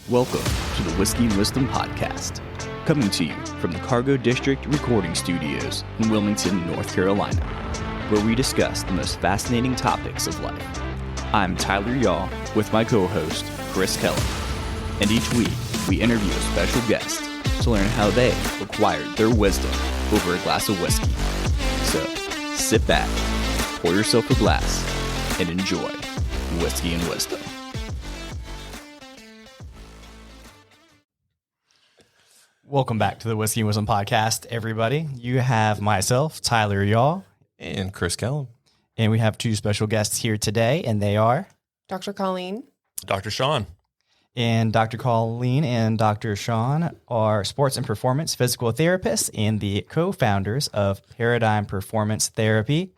Welcome to the Whiskey and Wisdom Podcast, coming to you from the Cargo District Recording Studios in Wilmington, North Carolina, where we discuss the most fascinating topics of life. I'm Tyler Yaw with my co-host, Chris Kellum, and each week we interview a special guest to learn how they acquired their wisdom over a glass of whiskey. So, sit back, pour yourself a glass, and enjoy Whiskey and Wisdom. Welcome back to the Whiskey and Wisdom Podcast, everybody. You have myself, Tyler Yaw. And Chris Kellum. And we have two special guests here today, and they are Dr. Colleen. Dr. Sean. And Dr. Colleen and Dr. Sean are sports and performance physical therapists and the co-founders of Paradigm Performance Therapy.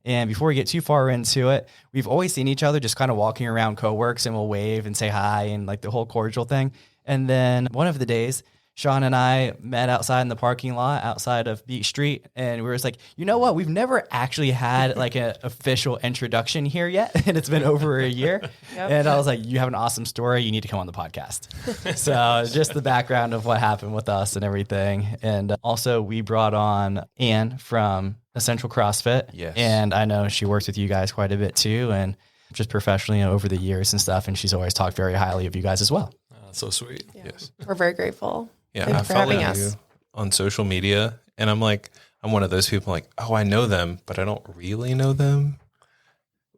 And before we get too far into it, we've always seen each other just kind of walking around co-works, and we'll wave and say hi and like the whole cordial thing. And then one of the days, Sean and I met outside in the parking lot outside of Beach Street, and we were just like, you know what? We've never actually had like an official introduction here yet, and it's been over a year. Yep. And I was like, you have an awesome story. You need to come on the podcast. So just the background of what happened with us and everything. And also we brought on Anne from Essential CrossFit. Yes. And I know she works with you guys quite a bit too, and just professionally over the years and stuff. And she's always talked very highly of you guys as well. So sweet. Yeah. Yes. We're very grateful. Yeah, Thank I you for follow having you us. on social media, and I'm one of those people like, oh, I know them, but I don't really know them,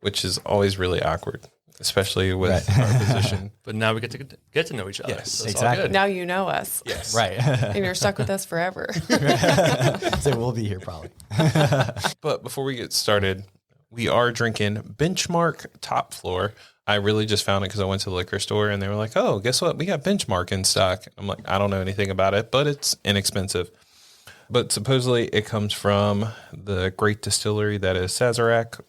which is always really awkward, especially with our position. But now we get to know each other. Yes, so it's exactly. all good. Now you know us. Yes. Right. And you're stuck with us forever. So we'll be here probably. But before we get started, we are drinking Benchmark Top Floor. I really just found it because I went to the liquor store and they were like, oh, guess what? We got Benchmark in stock. I'm like, I don't know anything about it, but it's inexpensive. But supposedly it comes from the great distillery that is Sazerac,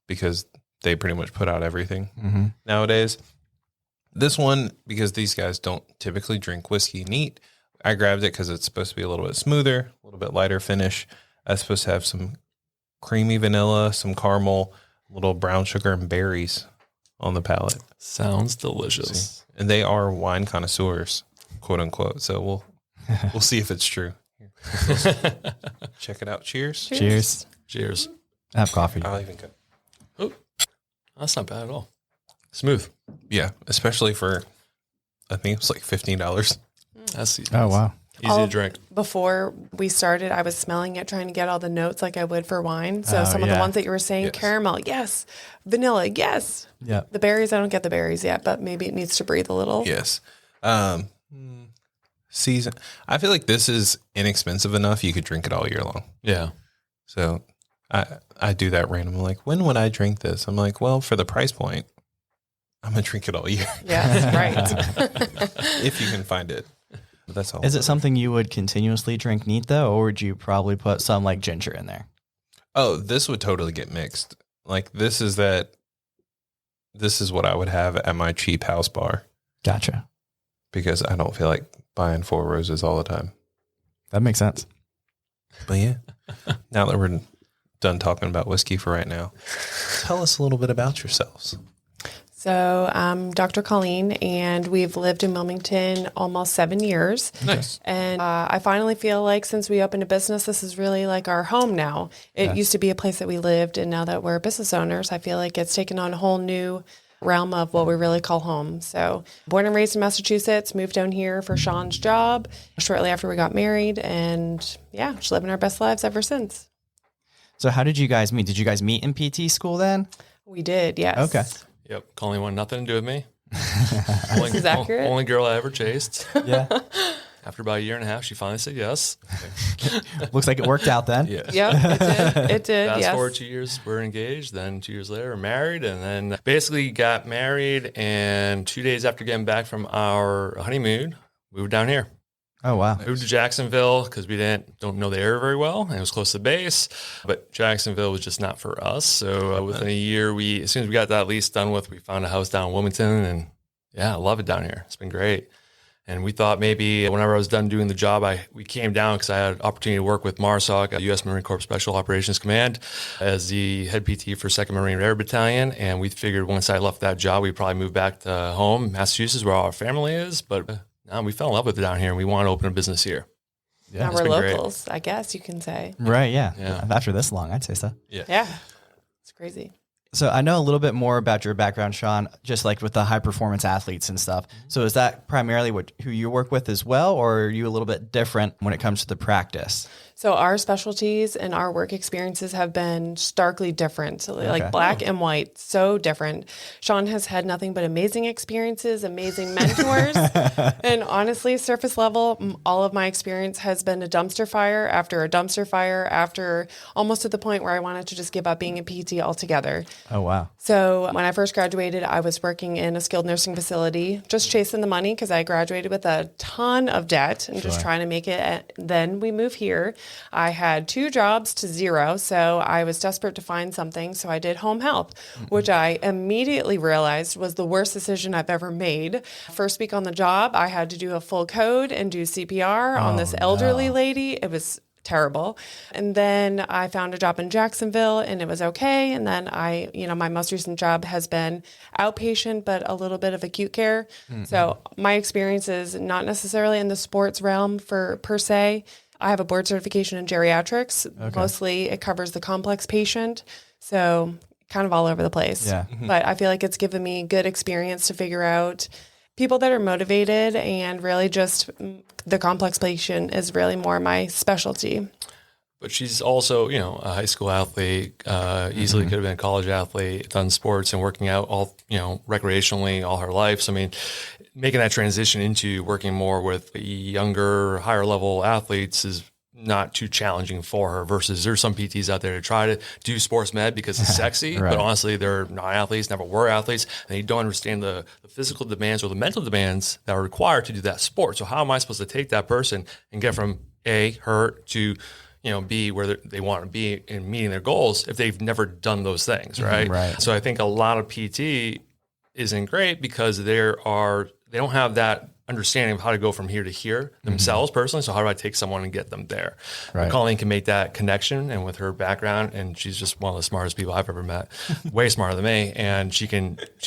because they pretty much put out everything nowadays. This one, because these guys don't typically drink whiskey neat, I grabbed it because it's supposed to be a little bit smoother, a little bit lighter finish. It's supposed to have some creamy vanilla, some caramel, a little brown sugar, and berries on the palate. Sounds delicious. And they are wine connoisseurs, quote unquote. So we'll see if it's true. Check it out. Cheers. Cheers. Cheers. Have coffee. I'll even go. Oh, that's not bad at all. Smooth. Yeah, especially for, I think it was like $15. That's easy. Oh, wow. Easy to drink. Before we started, I was smelling it, trying to get all the notes like I would for wine. So Oh, some of yeah. the ones that you were saying, Yes. caramel, yes. Vanilla, yes. Yeah. The berries, I don't get the berries yet, but maybe it needs to breathe a little. Yes. Season. I feel like this is inexpensive enough. You could drink it all year long. Yeah. So I do that randomly. Like, when would I drink this? I'm like, well, for the price point, I'm going to drink it all year. Yes, right. If you can find it. But that's all. Is it something you would continuously drink neat though, or would you probably put some like ginger in there? Oh, this would totally get mixed. Like, this is what I would have at my cheap house bar, Gotcha. because I don't feel like buying Four Roses all the time. That makes sense. But yeah, now that we're done talking about whiskey for right now, tell us a little bit about yourselves. So I'm Dr. Colleen, and we've lived in Wilmington almost 7 years. Nice. And I finally feel like since we opened a business, this is really like our home now. It used to be a place that we lived, and now that we're business owners, I feel like it's taken on a whole new realm of what we really call home. So born and raised in Massachusetts, moved down here for Sean's job shortly after we got married, and yeah, just living our best lives ever since. So how did you guys meet? Did you guys meet in PT school then? We did, yes. Okay. Yep. Colleen wanted nothing to do with me. This is accurate. Only girl I ever chased. Yeah. After about a year and a half, she finally said yes. Looks like it worked out then. Yes. Yep, it did. It did, Fast yes. forward 2 years, we're engaged. Then 2 years later, we're married. And then basically got married. And 2 days after getting back from our honeymoon, we were down here. Oh, wow. Moved to Jacksonville because we don't know the area very well, and it was close to the base. But Jacksonville was just not for us. So within a year, as soon as we got that lease done with, we found a house down in Wilmington, and yeah, I love it down here. It's been great. And we thought maybe whenever I was done doing the job, we came down because I had an opportunity to work with MARSOC, U.S. Marine Corps Special Operations Command, as the head PT for 2nd Marine Air Battalion. And we figured once I left that job, we'd probably move back to home, Massachusetts, where all our family is. But no, we fell in love with it down here, and we wanted to open a business here. Yeah, we're locals, I guess you can say. Right, yeah. After this long, I'd say so. Yeah. It's crazy. So I know a little bit more about your background, Sean, just like with the high performance athletes and stuff. So is that primarily who you work with as well, or are you a little bit different when it comes to the practice? So our specialties and our work experiences have been starkly different, like black and white, so different. Sean has had nothing but amazing experiences, amazing mentors. And honestly, surface level, all of my experience has been a dumpster fire after almost to the point where I wanted to just give up being a PT altogether. Oh, wow. So when I first graduated, I was working in a skilled nursing facility, just chasing the money because I graduated with a ton of debt and just trying to make it. And then we moved here. I had 2 jobs to 0, so I was desperate to find something. So I did home health, which I immediately realized was the worst decision I've ever made. First week on the job, I had to do a full code and do CPR on this elderly lady. It was terrible. And then I found a job in Jacksonville and it was okay. And then my most recent job has been outpatient, but a little bit of acute care. So my experience is not necessarily in the sports realm per se. I have a board certification in geriatrics. Mostly it covers the complex patient. So kind of all over the place. Yeah. But I feel like it's given me good experience to figure out people that are motivated, and really just the complex patient is really more my specialty. But she's also, a high school athlete, easily could have been a college athlete, done sports and working out all, recreationally all her life. So, I mean, making that transition into working more with younger, higher level athletes is not too challenging for her versus there's some PTs out there to try to do sports med because it's sexy, but honestly, they're not athletes, never were athletes, and they don't understand the physical demands or the mental demands that are required to do that sport. So how am I supposed to take that person and get from her to be where they want to be in meeting their goals if they've never done those things, right? Right. So I think a lot of PT isn't great because they don't have that understanding of how to go from here to here themselves personally. So how do I take someone and get them there? Right. Colleen can make that connection, and with her background, and she's just one of the smartest people I've ever met, way smarter than me, and she's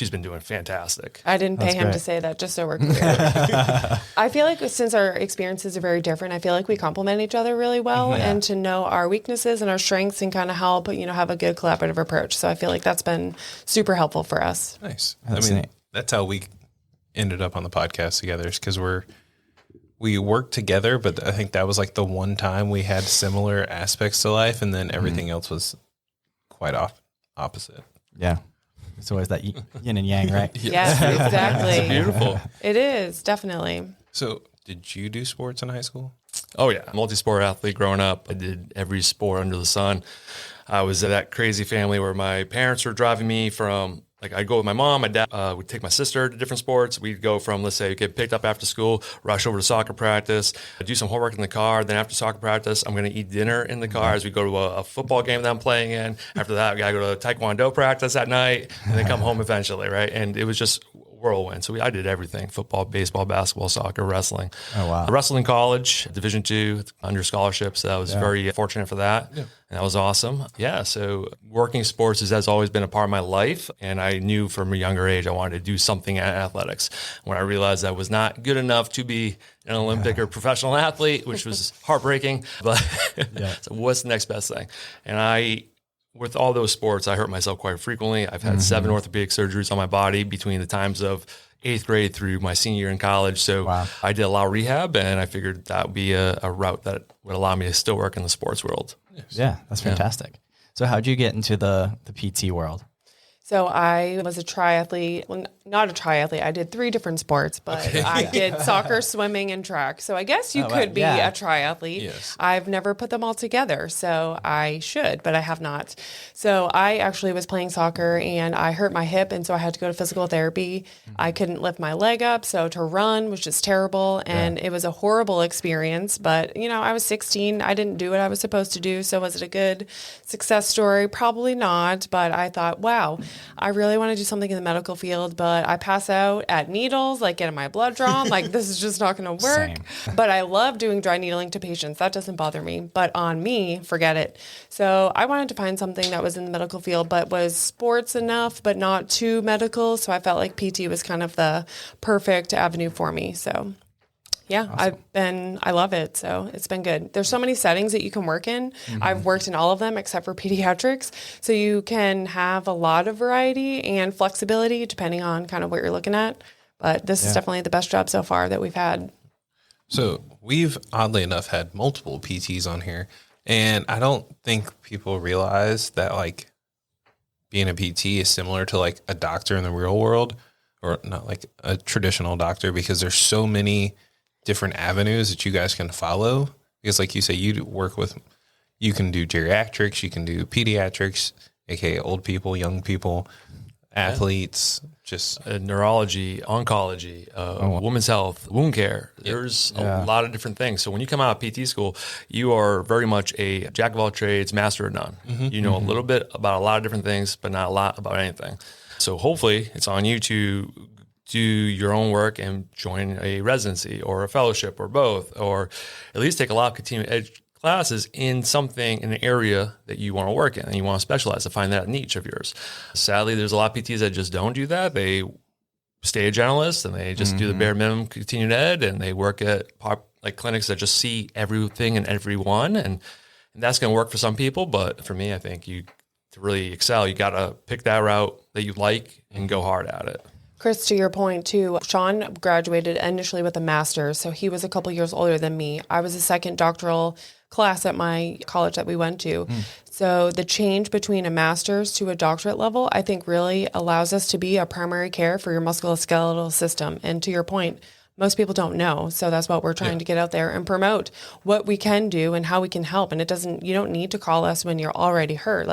been doing fantastic. I didn't pay him to say that, just so we're clear. I feel like since our experiences are very different, I feel like we complement each other really well, and to know our weaknesses and our strengths and kind of help, have a good collaborative approach. So I feel like that's been super helpful for us. Nice. That's how we ended up on the podcast together, because we worked together, but I think that was like the one time we had similar aspects to life, and then everything else was quite opposite. Yeah. It's always that yin and yang, right? Yes, exactly. It's beautiful. It is, definitely. So did you do sports in high school? Oh yeah. Multi-sport athlete growing up. I did every sport under the sun. I was at that crazy family where my parents were driving me from, I'd go with my mom, my dad would take my sister to different sports. We'd go from, let's say, get picked up after school, rush over to soccer practice, do some homework in the car. Then after soccer practice, I'm going to eat dinner in the car as we go to a football game that I'm playing in. After that, we got to go to Taekwondo practice at night and then come home eventually, right? And it was just whirlwind. So I did everything: football, baseball, basketball, soccer, wrestling. Oh, wow. I wrestled in college, Division II, under scholarships. So I was very fortunate for that. Yeah. And that was awesome. Yeah. So working sports has always been a part of my life. And I knew from a younger age I wanted to do something at athletics. When I realized I was not good enough to be an Olympic or professional athlete, which was heartbreaking, but so what's the next best thing? And with all those sports, I hurt myself quite frequently. I've had 7 orthopedic surgeries on my body between the times of 8th grade through my senior year in college. So I did a lot of rehab, and I figured that would be a route that would allow me to still work in the sports world. Yeah, that's fantastic. Yeah. So how'd you get into the PT world? So I was a triathlete. Well, not a triathlete. I did 3 different sports, but I did soccer, swimming, and track. So I guess you could be a triathlete. Yes. I've never put them all together, so I should, but I have not. So I actually was playing soccer, and I hurt my hip, and so I had to go to physical therapy. I couldn't lift my leg up, so to run was just terrible, and it was a horrible experience. But, I was 16. I didn't do what I was supposed to do, so was it a good success story? Probably not, but I thought, wow. I really want to do something in the medical field, but I pass out at needles, like getting my blood drawn. Like, this is just not going to work. But I love doing dry needling to patients. That doesn't bother me. But on me, forget it. So I wanted to find something that was in the medical field, but was sports enough, but not too medical. So I felt like PT was kind of the perfect avenue for me. So yeah, awesome. I love it. So it's been good. There's so many settings that you can work in. I've worked in all of them except for pediatrics. So you can have a lot of variety and flexibility depending on kind of what you're looking at. But this is definitely the best job so far that we've had. So we've oddly enough had multiple PTs on here, and I don't think people realize that like being a PT is similar to like a doctor in the real world, or not like a traditional doctor, because there's so many different avenues that you guys can follow. Because like you say, you can do geriatrics, you can do pediatrics, aka old people, young people, athletes, just neurology, oncology, women's health, wound care. There's a lot of different things. So when you come out of PT school, you are very much a jack of all trades, master of none. You know a little bit about a lot of different things, but not a lot about anything. So hopefully it's on you to do your own work and join a residency or a fellowship or both, or at least take a lot of continuing ed classes in an area that you want to work in and you want to specialize to find that niche of yours. Sadly, there's a lot of PTs that just don't do that. They stay a generalist and they just do the bare minimum continuing ed, and they work at clinics that just see everything and everyone. And that's going to work for some people. But for me, I think to really excel, you got to pick that route that you like and go hard at it. Chris, to your point too, Sean graduated initially with a master's, so he was a couple years older than me. I was a second doctoral class at my college that we went to. So the change between a master's to a doctorate level, I think really allows us to be a primary care for your musculoskeletal system. And to your point, most people don't know. So that's what we're trying to get out there and promote what we can do and how we can help. And you don't need to call us when you're already hurt.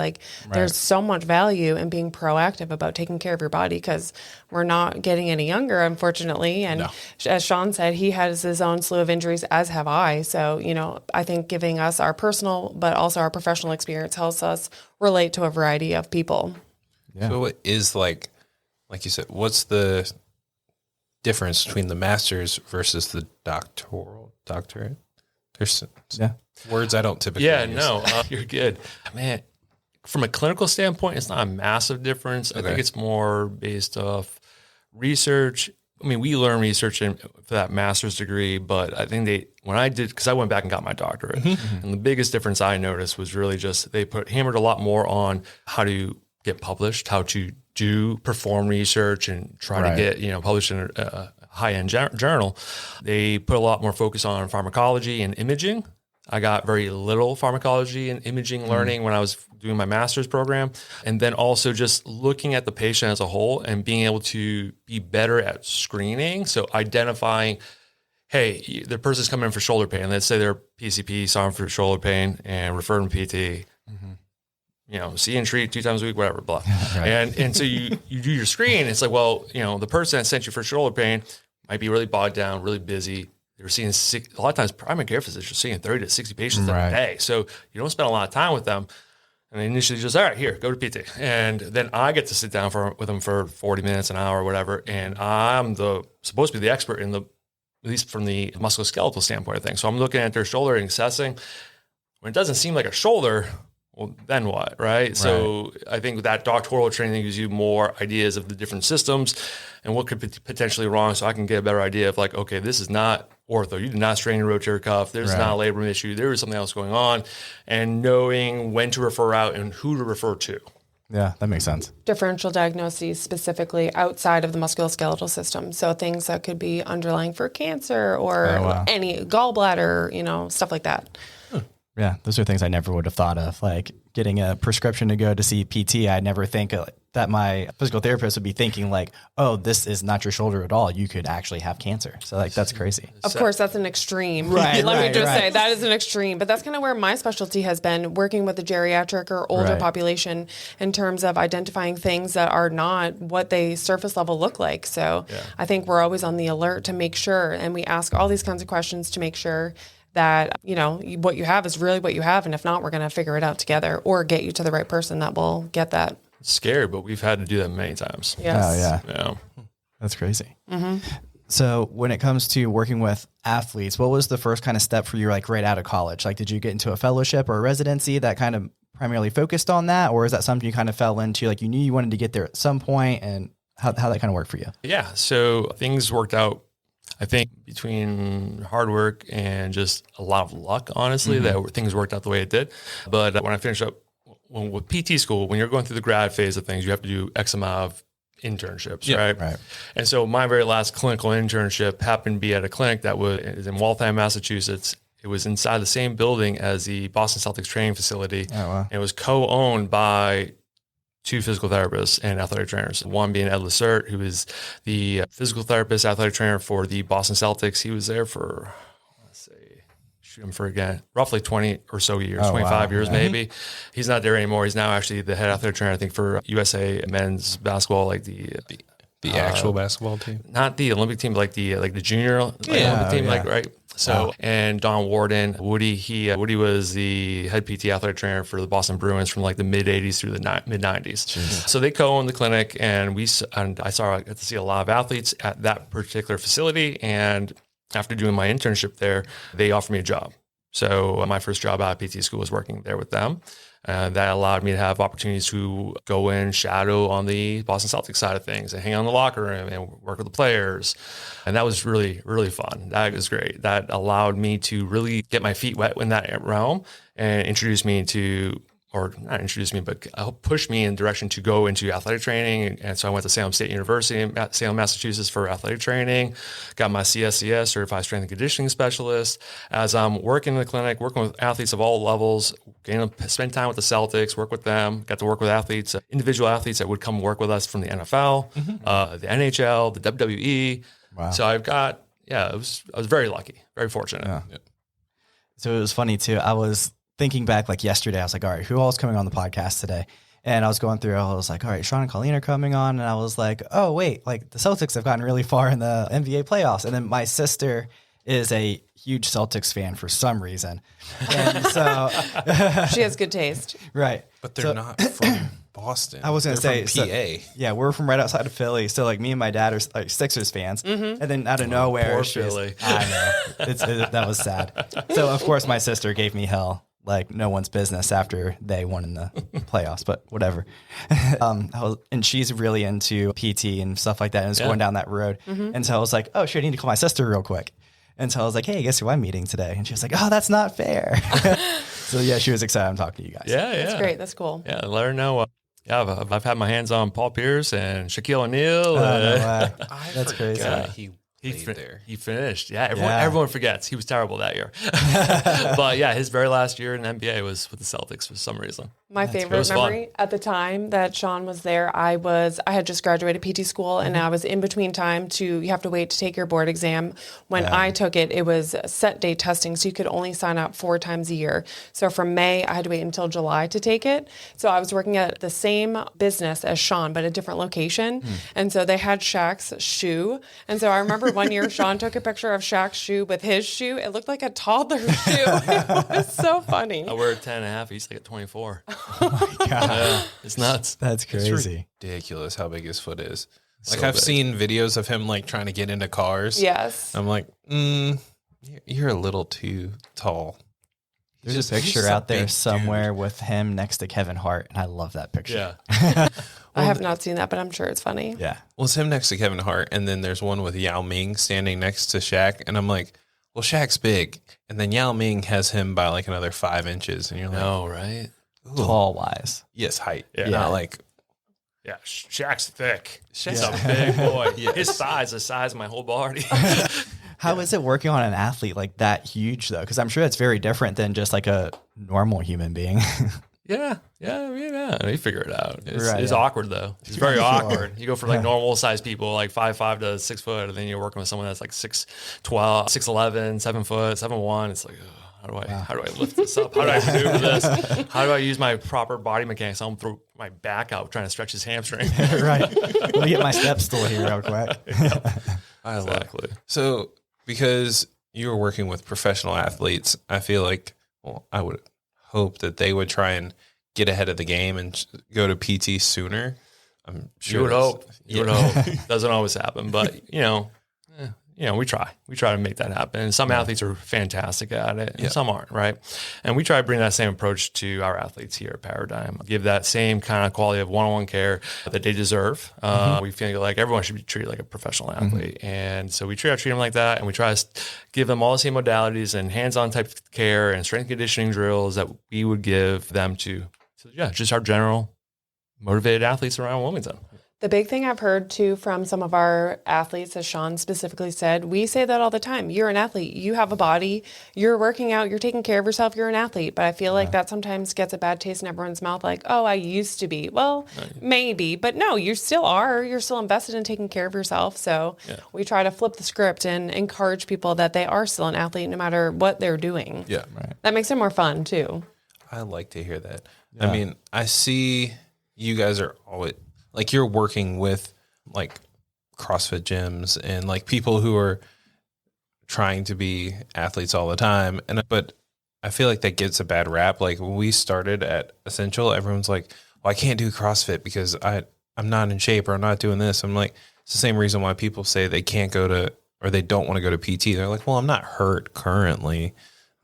There's so much value in being proactive about taking care of your body, because we're not getting any younger, unfortunately. And as Sean said, he has his own slew of injuries, as have I. So, I think giving us our personal, but also our professional experience helps us relate to a variety of people. Yeah. So what is like you said, what's the difference between the master's versus the doctorate? There's words I don't typically use. You're good. Man, from a clinical standpoint, it's not a massive difference. I think it's more based off research. I mean, we learn research for that master's degree, but I think because I went back and got my doctorate, and the biggest difference I noticed was really just they hammered a lot more on how to get published, how to perform research and try to get, published in a high-end journal. They put a lot more focus on pharmacology and imaging. I got very little pharmacology and imaging learning when I was doing my master's program. And then also just looking at the patient as a whole and being able to be better at screening. So identifying, hey, the person's coming in for shoulder pain. Let's say they're PCP, saw them for shoulder pain and referred them PT. See and treat 2 times a week, whatever, blah. And so you do your screen. It's like, well, the person that sent you for shoulder pain might be really bogged down, really busy. They're seeing a lot of times primary care physicians are seeing 30 to 60 patients a day. So you don't spend a lot of time with them. And they initially just, all right, here, go to PT. And then I get to sit down with them for 40 minutes, an hour, whatever. And I'm supposed to be the expert at least from the musculoskeletal standpoint of things. So I'm looking at their shoulder and assessing. When it doesn't seem like a shoulder, well, then what, right? So I think that doctoral training gives you more ideas of the different systems and what could be potentially wrong, so I can get a better idea of like, okay, this is not ortho. You did not strain your rotator cuff. There's not a labrum issue. There is something else going on, and knowing when to refer out and who to refer to. Yeah, that makes sense. Differential diagnoses specifically outside of the musculoskeletal system. So things that could be underlying for cancer or any gallbladder, stuff like that. Yeah, those are things I never would have thought of, like getting a prescription to go to see PT. I never think that my physical therapist would be thinking like, oh, this is not your shoulder at all. You could actually have cancer. So that's crazy. Of course, that's an extreme. Let me just say that is an extreme. But that's kind of where my specialty has been, working with the geriatric or older population in terms of identifying things that are not what they surface level look like. So I think we're always on the alert to make sure, and we ask all these kinds of questions to make sure that, what you have is really what you have. And if not, we're going to figure it out together or get you to the right person that will get that. scared, but we've had to do that many times. Yes. Oh, yeah. Yeah. That's crazy. So when it comes to working with athletes, what was the first kind of step for you, like right out of college? Like, did you get into a fellowship or a residency that kind of primarily focused on that? Or is that something you kind of fell into? Like you knew you wanted to get there at some point, and how that kind of worked for you? Yeah. So things worked out, I think, between hard work and just a lot of luck, honestly, that things worked out the way it did. But when I finished up with PT school, when you're going through the grad phase of things, you have to do X amount of internships, right? And so my very last clinical internship happened to be at a clinic that was in Waltham, Massachusetts. It was inside the same building as the Boston Celtics training facility. Oh, wow. And it was co-owned by two physical therapists and athletic trainers. One being Ed Lacert, who is the physical therapist, athletic trainer for the Boston Celtics. He was there for, roughly 20 or so years, 25 years maybe. He's not there anymore. He's now actually the head athletic trainer, I think, for USA men's basketball, like the actual basketball team, not the Olympic team, but like the junior Olympic team, right? So, and Don Warden, Woody was the head PT athletic trainer for the Boston Bruins from like the mid 80s through the mid 90s. So they co-owned the I got to see a lot of athletes at that particular facility. And after doing my internship there, they offered me a job. So my first job out of PT school was working there with them. That allowed me to have opportunities to go in, shadow on the Boston Celtics side of things and hang out in the locker room and work with the players. And that was really, really fun. That was great. That allowed me to really get my feet wet in that realm and introduce me to, or not introduce me, but push me in the direction to go into athletic training. And so I went to Salem State University in Salem, Massachusetts for athletic training, got my CSCS, Certified Strength and Conditioning Specialist. As I'm working in the clinic, working with athletes of all levels, getting to spend time with the Celtics, work with them, got to work with athletes, individual athletes that would come work with us from the NFL, the NHL, the WWE. Wow. So I was very lucky, very fortunate. Yeah. So it was funny too. I was thinking back like yesterday, I was like, all right, who all is coming on the podcast today? And I was going through, I was like, all right, Sean and Colleen are coming on. And I was like, oh, wait, like the Celtics have gotten really far in the NBA playoffs. And then my sister is a huge Celtics fan for some reason. And so she has good taste. Right. but they're not from Boston. I was going to say, from PA. yeah, we're from right outside of Philly. So like me and my dad are like Sixers fans. And then out of nowhere, poor she was- Philly. I know. That was sad. So of course my sister gave me hell like no one's business after they won in the playoffs, but whatever. And she's really into PT and stuff like that, and it's going down that road. And so I was like, oh, shit, I need to call my sister real quick. And so I was like, hey, guess who I'm meeting today? And she was like, oh, that's not fair. So yeah, she was excited I'm talking to you guys. Yeah, That's great. That's cool. Yeah, let her know. I've had my hands on Paul Pierce and Shaquille O'Neal. That's crazy. He played there. He finished. Yeah, everyone forgets. He was terrible that year. But yeah, his very last year in the NBA was with the Celtics for some reason. My favorite memory at the time that Sean was there, I had just graduated PT school and I was in between time you have to wait to take your board exam. When I took it, it was set day testing, so you could only sign up 4 times a year. So from May, I had to wait until July to take it. So I was working at the same business as Sean, but a different location. And so they had Shaq's shoe. And so I remember one year Sean took a picture of Shaq's shoe with his shoe. It looked like a toddler's shoe. It was so funny. I wear a 10 and a half. He's like at 24. Oh my God. It's nuts. That's crazy. It's ridiculous how big his foot is. Like So I've big. seen videos of him like trying to get into cars. Yes. I'm like, you're a little too tall. There's a picture out there somewhere with him next to Kevin Hart, and I love that picture. Yeah. I have not seen that, but I'm sure it's funny. Yeah. Well, it's him next to Kevin Hart, and then there's one with Yao Ming standing next to Shaq, and I'm like, well, Shaq's big, and then Yao Ming has him by like another 5 inches, and you're like, No, right? ooh. Tall wise. Yes, height, Yeah. not like Yeah, Shaq's thick. Shaq's He's a big boy. Yes. His size, the size of my whole body. How is it working on an athlete like that huge though? Because I'm sure it's very different than just like a normal human being. Yeah. You figure it out. Right, It's yeah. awkward though. It's very awkward. You go for like normal sized people, like 5'5" to 6 foot, and then you're working with someone that's like 6'12", 6'11", 7 foot, 7'1". It's like, how do I lift this up? How do I maneuver this? How do I use my proper body mechanics? I'm throw my back out trying to stretch his hamstring. Right. Let me get my step stool here real quick. I love. Exactly. So because you were working with professional athletes, I feel like, well, I would hope that they would try and get ahead of the game and go to PT sooner. I'm sure You would hope. You would hope. Doesn't always happen, but we try. We try to make that happen. And some athletes are fantastic at it, and some aren't, right? And we try to bring that same approach to our athletes here at Paradigm. Give that same kind of quality of one-on-one care that they deserve. We feel like everyone should be treated like a professional athlete, and so we try to treat them like that. And we try to give them all the same modalities and hands-on type of care and strength conditioning drills that we would give them to just our general motivated athletes around Wilmington. The big thing I've heard too from some of our athletes, as Sean specifically said, we say that all the time. You're an athlete. You have a body. You're working out. You're taking care of yourself. You're an athlete. But I feel like that sometimes gets a bad taste in everyone's mouth. Like, oh, I used to be. Well, maybe. But no, you still are. You're still invested in taking care of yourself. So we try to flip the script and encourage people that they are still an athlete no matter what they're doing. Yeah. Right. That makes it more fun too. I like to hear that. Yeah. I mean, I see you guys are always... like you're working with like CrossFit gyms and like people who are trying to be athletes all the time. But I feel like that gets a bad rap. Like when we started at Essential, everyone's like, well, I can't do CrossFit because I'm not in shape or I'm not doing this. I'm like, it's the same reason why people say they can't go to, or they don't want to go to PT. They're like, well, I'm not hurt currently.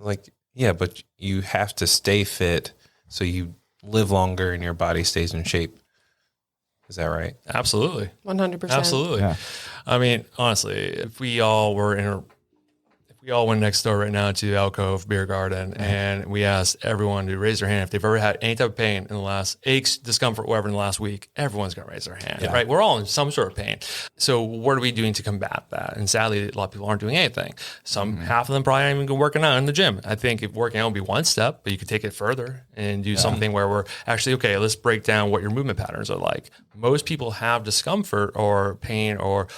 I'm like, yeah, but you have to stay fit so you live longer and your body stays in shape. Is that right? Absolutely. 100%. Absolutely. Yeah. I mean, honestly, if we all went next door right now to Alcove Beer Garden and we asked everyone to raise their hand if they've ever had any type of pain in the last aches, discomfort, whatever in the last week, everyone's going to raise their hand, right? We're all in some sort of pain. So what are we doing to combat that? And sadly, a lot of people aren't doing anything. Half of them probably aren't even working out in the gym. I think if working out would be one step, but you could take it further and do something where we're actually, okay, let's break down what your movement patterns are like. Most people have discomfort or pain, or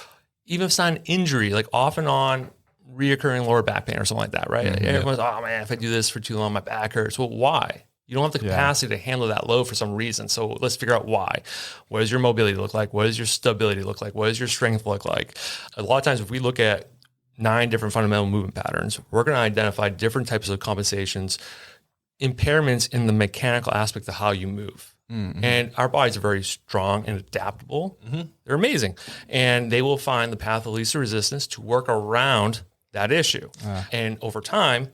even if it's not an injury, like off and on reoccurring lower back pain or something like that, right? Everyone's, oh man, if I do this for too long, my back hurts. Well, why? You don't have the capacity to handle that load for some reason. So let's figure out why. What does your mobility look like? What does your stability look like? What does your strength look like? A lot of times if we look at 9 different fundamental movement patterns, we're going to identify different types of compensations, impairments in the mechanical aspect of how you move. And our bodies are very strong and adaptable. They're amazing. And they will find the path of least resistance to work around that issue. And over time,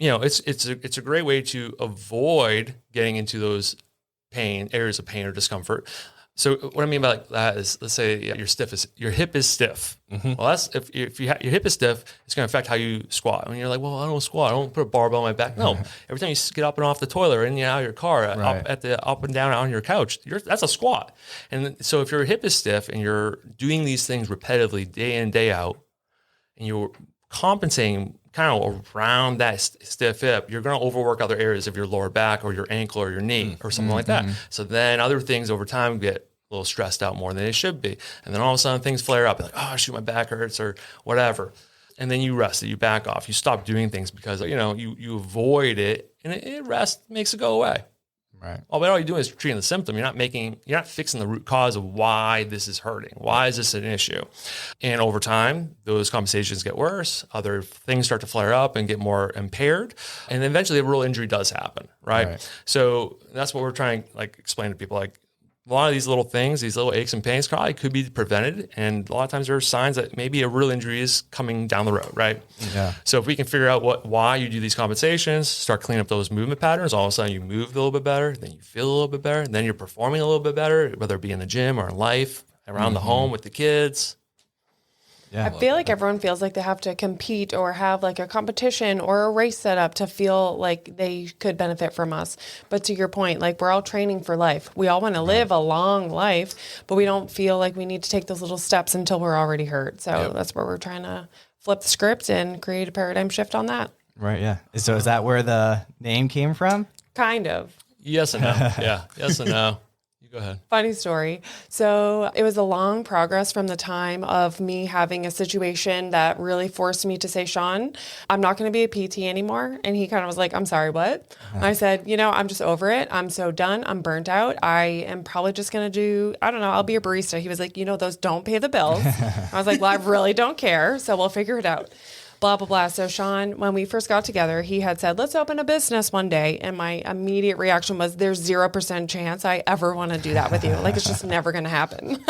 it's a great way to avoid getting into those areas of pain or discomfort. So what I mean by that is, let's say your hip is stiff. Well, that's if your hip is stiff, it's going to affect how you squat. And you're like, well, I don't squat. I don't put a barbell on my back. No, every time you get up and off the toilet or in and out of your car, up and down on your couch, that's a squat. And so if your hip is stiff and you're doing these things repetitively day in, day out, and you're compensating kind of around that stiff hip, you're going to overwork other areas of your lower back or your ankle or your knee or something like that. So then other things over time get a little stressed out more than they should be. And then all of a sudden things flare up. You're like, oh, shoot, my back hurts or whatever. And then you rest it, you back off, you stop doing things because, you avoid it, and rest makes it go away. Right. But all you're doing is treating the symptom. You're not fixing the root cause of why this is hurting. Why is this an issue? And over time, those compensations get worse. Other things start to flare up and get more impaired. And eventually a real injury does happen. Right. So that's what we're trying to explain to people. A lot of these little things, these little aches and pains probably could be prevented. And a lot of times there are signs that maybe a real injury is coming down the road, right? Yeah. So if we can figure out why you do these compensations, start cleaning up those movement patterns, all of a sudden you move a little bit better, then you feel a little bit better, and then you're performing a little bit better, whether it be in the gym or in life, around the home with the kids. Yeah, I feel like everyone feels like they have to compete or have a competition or a race set up to feel like they could benefit from us. But to your point, we're all training for life. We all want to live a long life, but we don't feel like we need to take those little steps until we're already hurt. So that's where we're trying to flip the script and create a paradigm shift on that. Right, yeah. So is that where the name came from? Kind of. Yes and no. Yeah, yes and no. Go ahead. Funny story. So it was a long progress from the time of me having a situation that really forced me to say, Sean, I'm not going to be a PT anymore. And he kind of was like, I'm sorry, what? I said, I'm just over it. I'm so done. I'm burnt out. I am probably just going to do, I don't know, I'll be a barista. He was like, those don't pay the bills. I was like, well, I really don't care. So we'll figure it out. blah, blah, blah. So Sean, when we first got together, he had said, let's open a business one day. And my immediate reaction was, there's 0% chance I ever want to do that with you. Like, it's just never going to happen.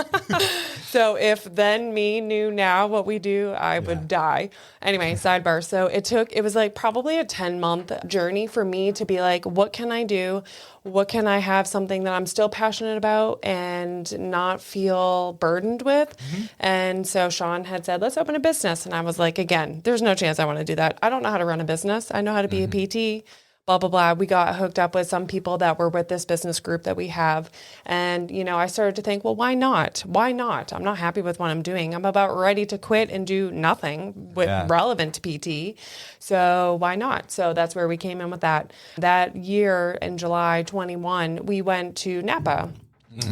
So if then me knew now what we do, I would die. Anyway, sidebar. So it was like probably a 10-month journey for me to be like, what can I do? What can I have something that I'm still passionate about and not feel burdened with? And so Sean had said, let's open a business. And I was like, again, there's no chance I want to do that. I don't know how to run a business. I know how to be a PT, blah, blah, blah. We got hooked up with some people that were with this business group that we have. And, I started to think, well, why not? Why not? I'm not happy with what I'm doing. I'm about ready to quit and do nothing relevant to PT. So why not? So that's where we came in with that. That year in July 21, we went to Napa.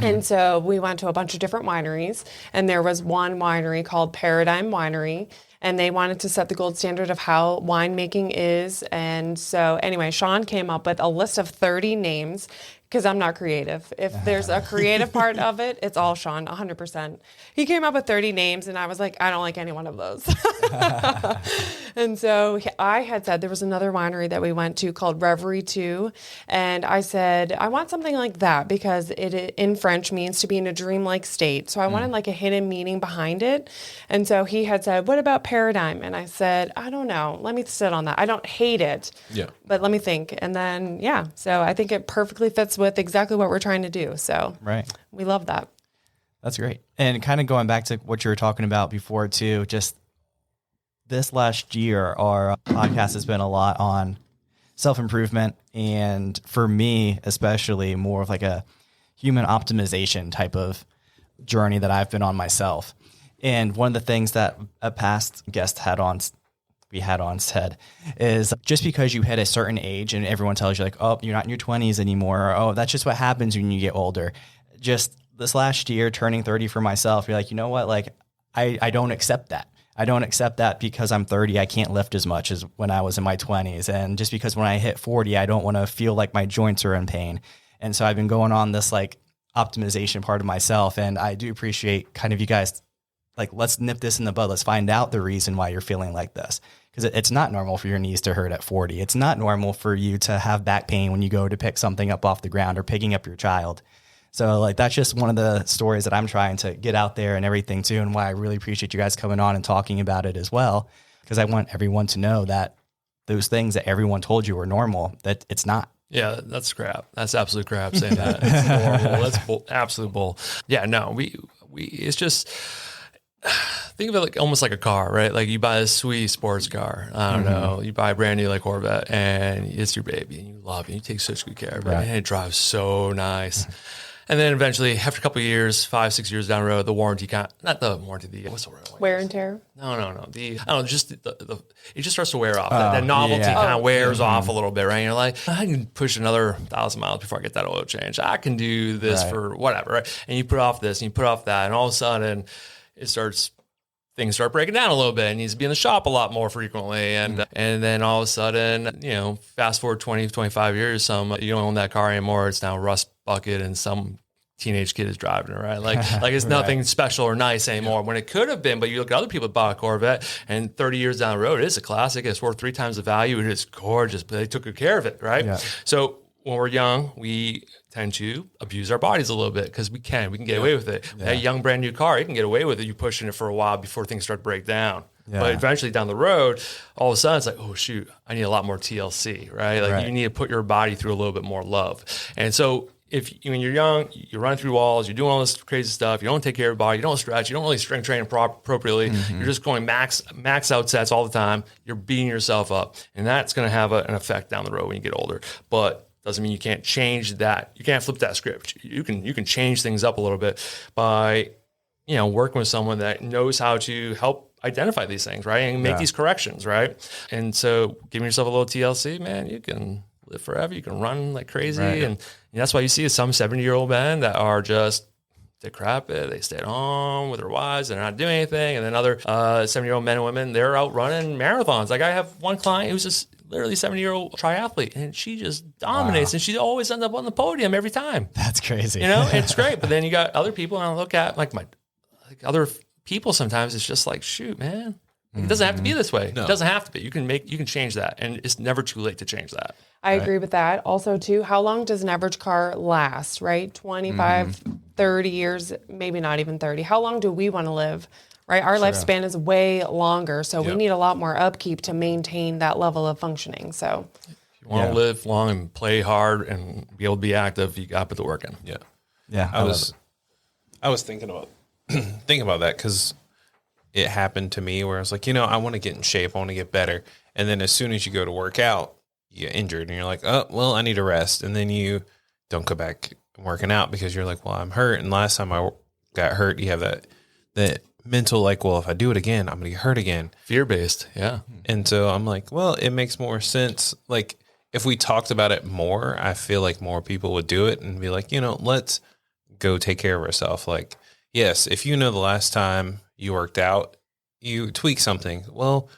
And so we went to a bunch of different wineries, and there was one winery called Paradigm Winery, and they wanted to set the gold standard of how winemaking is. And so anyway, Sean came up with a list of 30 names, because I'm not creative. If there's a creative part of it, it's all Sean, 100%. He came up with 30 names, and I was like, I don't like any one of those. And so I had said there was another winery that we went to called Reverie 2. And I said, I want something like that, because it in French means to be in a dreamlike state. So I wanted like a hidden meaning behind it. And so he had said, what about Paradigm? And I said, I don't know. Let me sit on that. I don't hate it, but let me think. And then, so I think it perfectly fits with exactly what we're trying to do. So we love that. That's great. And kind of going back to what you were talking about before too, just this last year, our podcast has been a lot on self-improvement. And for me, especially more of like a human optimization type of journey that I've been on myself. And one of the things that a past guest we had on said is, just because you hit a certain age and everyone tells you like, oh, you're not in your 20s anymore, or oh, that's just what happens when you get older. Just this last year, turning 30 for myself, you're like, you know what? Like, I don't accept that. I don't accept that because I'm 30, I can't lift as much as when I was in my 20s. And just because when I hit 40, I don't want to feel like my joints are in pain. And so I've been going on this like optimization part of myself. And I do appreciate kind of you guys, like, let's nip this in the bud. Let's find out the reason why you're feeling like this. Because it's not normal for your knees to hurt at 40. It's not normal for you to have back pain when you go to pick something up off the ground or picking up your child. So like, that's just one of the stories that I'm trying to get out there and everything too. And why I really appreciate you guys coming on and talking about it as well. Because I want everyone to know that those things that everyone told you were normal, that it's not. Yeah, that's crap. That's absolute crap saying that. It's horrible. That's absolute bull. Yeah, no, we it's just, think of it like almost like a car, right? Like you buy a sweet sports car. I don't know. You buy a brand new like Corvette, and it's your baby, and you love it. You take such good care of it, and it drives so nice. And then eventually, after a couple of years, 5-6 years down the road, the warranty not the warranty, what's the word? Wear and tear? No. I don't know, just it just starts to wear off. That novelty kind of wears off a little bit, right? And you're like, I can push another 1,000 miles before I get that oil change. I can do this for whatever, right? And you put off this and you put off that, and all of a sudden, things start breaking down a little bit. It needs to be in the shop a lot more frequently. And then all of a sudden, fast forward 20, 25 years, you don't own that car anymore. It's now rust bucket and some teenage kid is driving it, right? Like it's nothing special or nice anymore when it could have been. But you look at other people that bought a Corvette, and 30 years down the road, it is a classic. It's worth 3 times the value. It is gorgeous, but they took good care of it, right? Yeah. So when we're young, we tend to abuse our bodies a little bit because we can get away with it. Yeah. That young brand new car, you can get away with it. You pushing it for a while before things start to break down. Yeah. But eventually down the road, all of a sudden it's like, oh shoot, I need a lot more TLC, right? Like you need to put your body through a little bit more love. And so when you're young, you're running through walls, you're doing all this crazy stuff, you don't take care of your body, you don't stretch, you don't really strength train appropriately, you're just going max out sets all the time, you're beating yourself up. And that's going to have an effect down the road when you get older. But doesn't mean you can't change that. You can't flip that script. You can change things up a little bit by, working with someone that knows how to help identify these things, right? And make these corrections, right? And so giving yourself a little TLC, man, you can live forever. You can run like crazy. Right. And that's why you see some 70-year-old men that are just decrepit. They stay at home with their wives. They're not doing anything. And then other 70-year-old men and women, they're out running marathons. Like I have one client who's just literally 70-year-old triathlete, and she just dominates, and she always ends up on the podium every time. That's crazy. It's great. But then you got other people, and I look at like other people sometimes, it's just like, shoot, man, It doesn't have to be this way. No. It doesn't have to be. You can change that, and it's never too late to change that. I agree with that. Also, too, how long does an average car last, right? 25, 30 years, maybe not even 30. How long do we want to live, right? Our lifespan is way longer, so we need a lot more upkeep to maintain that level of functioning. So if you want to live long and play hard and be able to be active, you got to put the work in. Yeah. Yeah. I was thinking about that because it happened to me where I was like, I want to get in shape. I want to get better. And then as soon as you go to work out, you get injured and you're like, oh, well, I need a rest. And then you don't go back working out because you're like, well, I'm hurt. And last time I got hurt, you have that mental, like, well, if I do it again, I'm going to get hurt again. Fear-based. Yeah. And so I'm like, well, it makes more sense. Like if we talked about it more, I feel like more people would do it and be like, let's go take care of ourselves. Like, yes, if the last time you worked out, you tweak something. Well,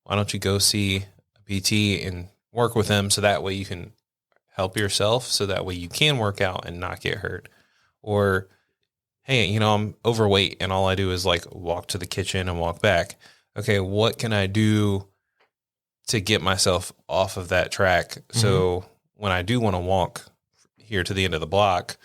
why don't you go see a PT and work with them so that way you can help yourself so that way you can work out and not get hurt. Or, hey, I'm overweight and all I do is like walk to the kitchen and walk back. Okay, what can I do to get myself off of that track? So when I do want to walk here to the end of the block,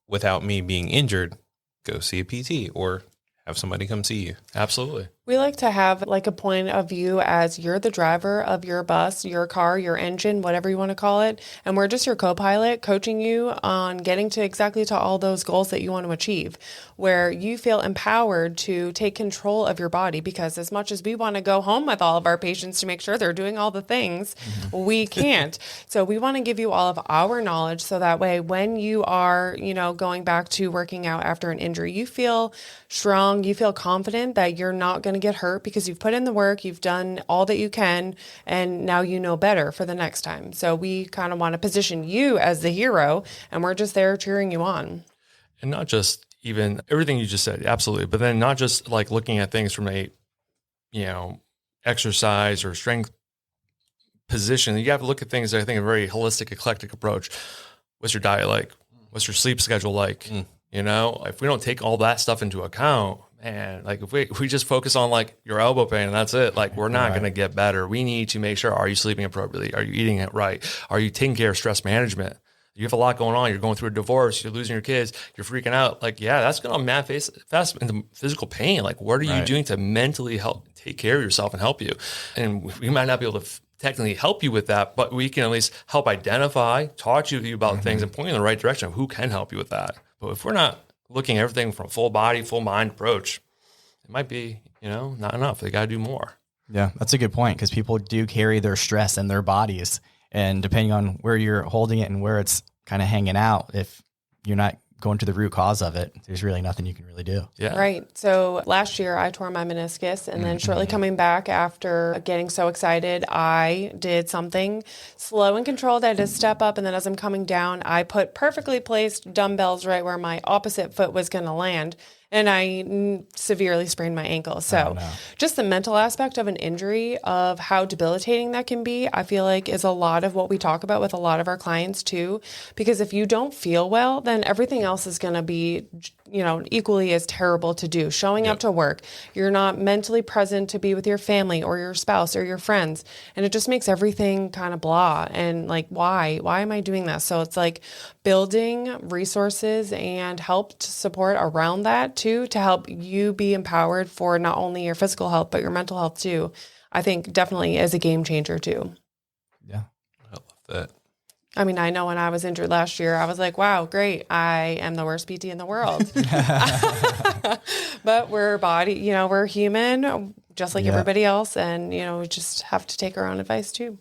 without me being injured, go see a PT or have somebody come see you. Absolutely. we like to have like a point of view as you're the driver of your bus, your car, your engine, whatever you want to call it. And we're just your co-pilot coaching you on getting to exactly to all those goals that you want to achieve, where you feel empowered to take control of your body. Because as much as we want to go home with all of our patients to make sure they're doing all the things, we can't. So we want to give you all of our knowledge so that way when you are, going back to working out after an injury, you feel strong, you feel confident that you're not going to get hurt because you've put in the work, you've done all that you can, and now you know better for the next time. So we kind of want to position you as the hero, and we're just there cheering you on. And not just even everything you just said, absolutely, but then not just like looking at things from a, exercise or strength position. You have to look at things, I think, a very holistic, eclectic approach. What's your diet like? What's your sleep schedule like? If we don't take all that stuff into account, man, like if we just focus on like your elbow pain and that's it, like we're not going to get better. We need to make sure, are you sleeping appropriately? Are you eating it right? Are you taking care of stress management? You have a lot going on. You're going through a divorce. You're losing your kids. You're freaking out. Like, yeah, that's going to manifest into physical pain. Like, what are you doing to mentally help take care of yourself and help you? And we might not be able to technically help you with that, but we can at least help identify, talk to you about things and point you in the right direction of who can help you with that. But if we're not looking at everything from a full body, full mind approach, it might be, not enough. They got to do more. Yeah, that's a good point, because people do carry their stress in their bodies. And depending on where you're holding it and where it's kind of hanging out, if you're not going to the root cause of it, there's really nothing you can really do. Yeah. Right. So last year I tore my meniscus, and then shortly coming back after getting so excited, I did something slow and controlled. I had to step up, and then as I'm coming down, I put perfectly placed dumbbells right where my opposite foot was going to land. And I severely sprained my ankle. So just the mental aspect of an injury, of how debilitating that can be, I feel like is a lot of what we talk about with a lot of our clients too. Because if you don't feel well, then everything else is going to be, equally as terrible to do. Showing up to work, you're not mentally present to be with your family or your spouse or your friends. And it just makes everything kind of blah. And like, why am I doing this? So it's like building resources and help to support around that too, to help you be empowered for not only your physical health, but your mental health too. I think definitely is a game changer too. Yeah. I love that. I mean, I know when I was injured last year, I was like, wow, great. I am the worst PT in the world. But we're human, just like everybody else. And, we just have to take our own advice too.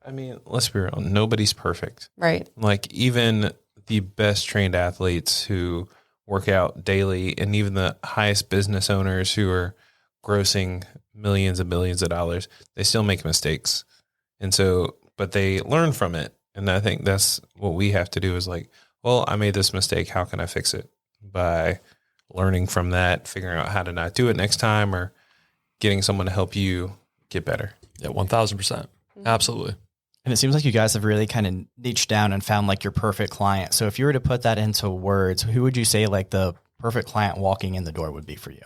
I mean, let's be real. Nobody's perfect. Right. Like even the best trained athletes who work out daily, and even the highest business owners who are grossing millions and billions of dollars, they still make mistakes. And so, but they learn from it. And I think that's what we have to do is like, well, I made this mistake. How can I fix it? By learning from that, figuring out how to not do it next time, or getting someone to help you get better. Yeah, 1,000%. Absolutely. And it seems like you guys have really kind of niched down and found like your perfect client. So if you were to put that into words, who would you say like the perfect client walking in the door would be for you?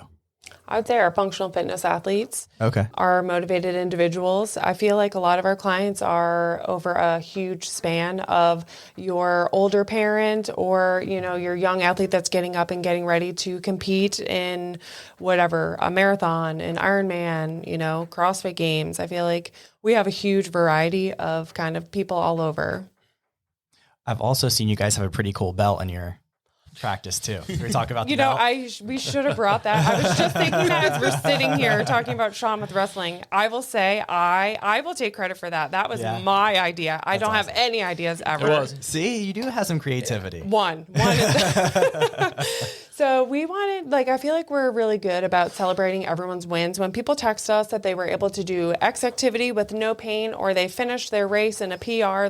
I would say our functional fitness athletes are motivated individuals. I feel like a lot of our clients are over a huge span of your older parent or, your young athlete that's getting up and getting ready to compete in whatever, a marathon, an Ironman, CrossFit Games. I feel like we have a huge variety of kind of people all over. I've also seen you guys have a pretty cool belt in your practice too. We were talking about the belt. We should have brought that. I was just thinking that as we're sitting here talking about Sean with wrestling. I will say I will take credit for that. That was my idea. I don't have any ideas ever. It was. See, you do have some creativity. One is So we wanted, I feel like we're really good about celebrating everyone's wins. When people text us that they were able to do X activity with no pain or they finished their race in a PR,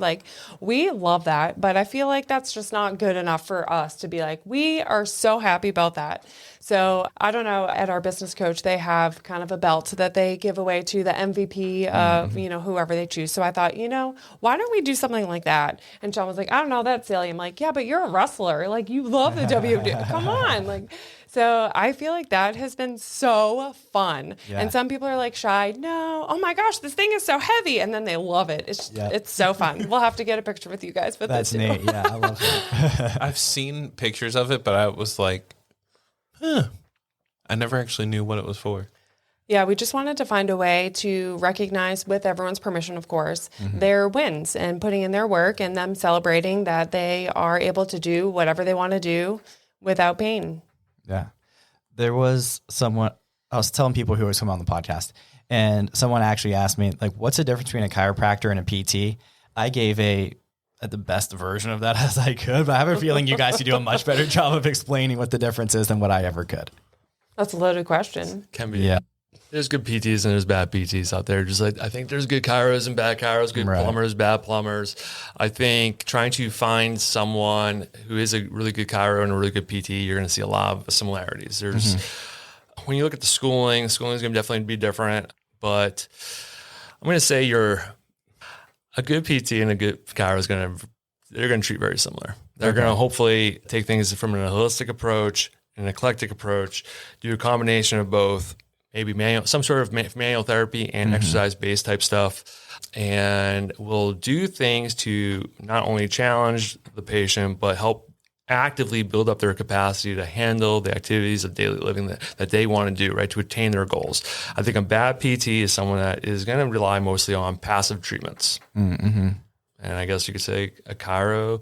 we love that. But I feel like that's just not good enough for us to be like, we are so happy about that. So I don't know, at our business coach, they have kind of a belt that they give away to the MVP of, whoever they choose. So I thought, why don't we do something like that? And Sean was like, I don't know, that's silly. I'm like, yeah, but you're a wrestler. You love the WWE. Come on. So I feel like that has been so fun. Yeah. And some people are shy. No, oh my gosh, this thing is so heavy. And then they love it. It's so fun. We'll have to get a picture with you guys. But that's neat. Yeah, I love it. I've seen pictures of it, but I was like, I never actually knew what it was for. Yeah, we just wanted to find a way to recognize, with everyone's permission, of course, their wins and putting in their work and them celebrating that they are able to do whatever they want to do without pain. Yeah. There was someone, I was telling people who was coming on the podcast, and someone actually asked me, what's the difference between a chiropractor and a PT? I gave the best version of that as I could, but I have a feeling you guys could do a much better job of explaining what the difference is than what I ever could. That's a loaded question. Can be. Yeah. There's good PTs and there's bad PTs out there. Just I think there's good chiros and bad chiros, good plumbers, bad plumbers. I think trying to find someone who is a really good chiro and a really good PT, you're going to see a lot of similarities. There's when you look at the schooling is going to definitely be different, but I'm going to say a good PT and a good chiro they're going to treat very similar. They're going to hopefully take things from an holistic approach, an eclectic approach, do a combination of both. Maybe some sort of manual therapy and exercise-based type stuff. And we'll do things to not only challenge the patient, but help actively build up their capacity to handle the activities of daily living that they want to do, right, to attain their goals. I think a bad PT is someone that is going to rely mostly on passive treatments. And I guess you could say a chiro,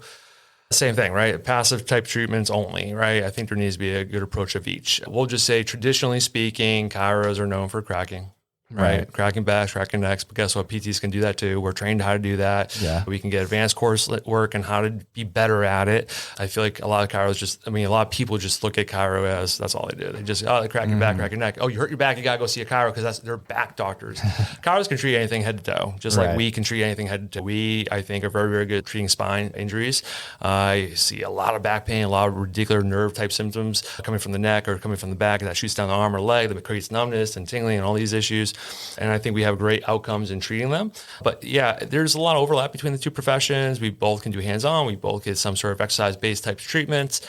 same thing, right? Passive type treatments only, right? I think there needs to be a good approach of each. We'll just say, traditionally speaking, chiros are known for cracking. Right. Cracking backs, cracking necks. But guess what? PTs can do that too. We're trained how to do that. Yeah. We can get advanced course work and how to be better at it. I feel like a lot of chiros a lot of people just look at chiro as that's all they do. They just, they crack your back, crack your neck. Oh, you hurt your back, you got to go see a chiro because they're back doctors. Chiros can treat anything head to toe, just like we can treat anything head to toe. We, I think, are very, very good at treating spine injuries. I see a lot of back pain, a lot of radicular nerve type symptoms coming from the neck or coming from the back that shoots down the arm or leg that creates numbness and tingling and all these issues. And I think we have great outcomes in treating them. But yeah, there's a lot of overlap between the two professions. We both can do hands-on. We both get some sort of exercise-based type treatments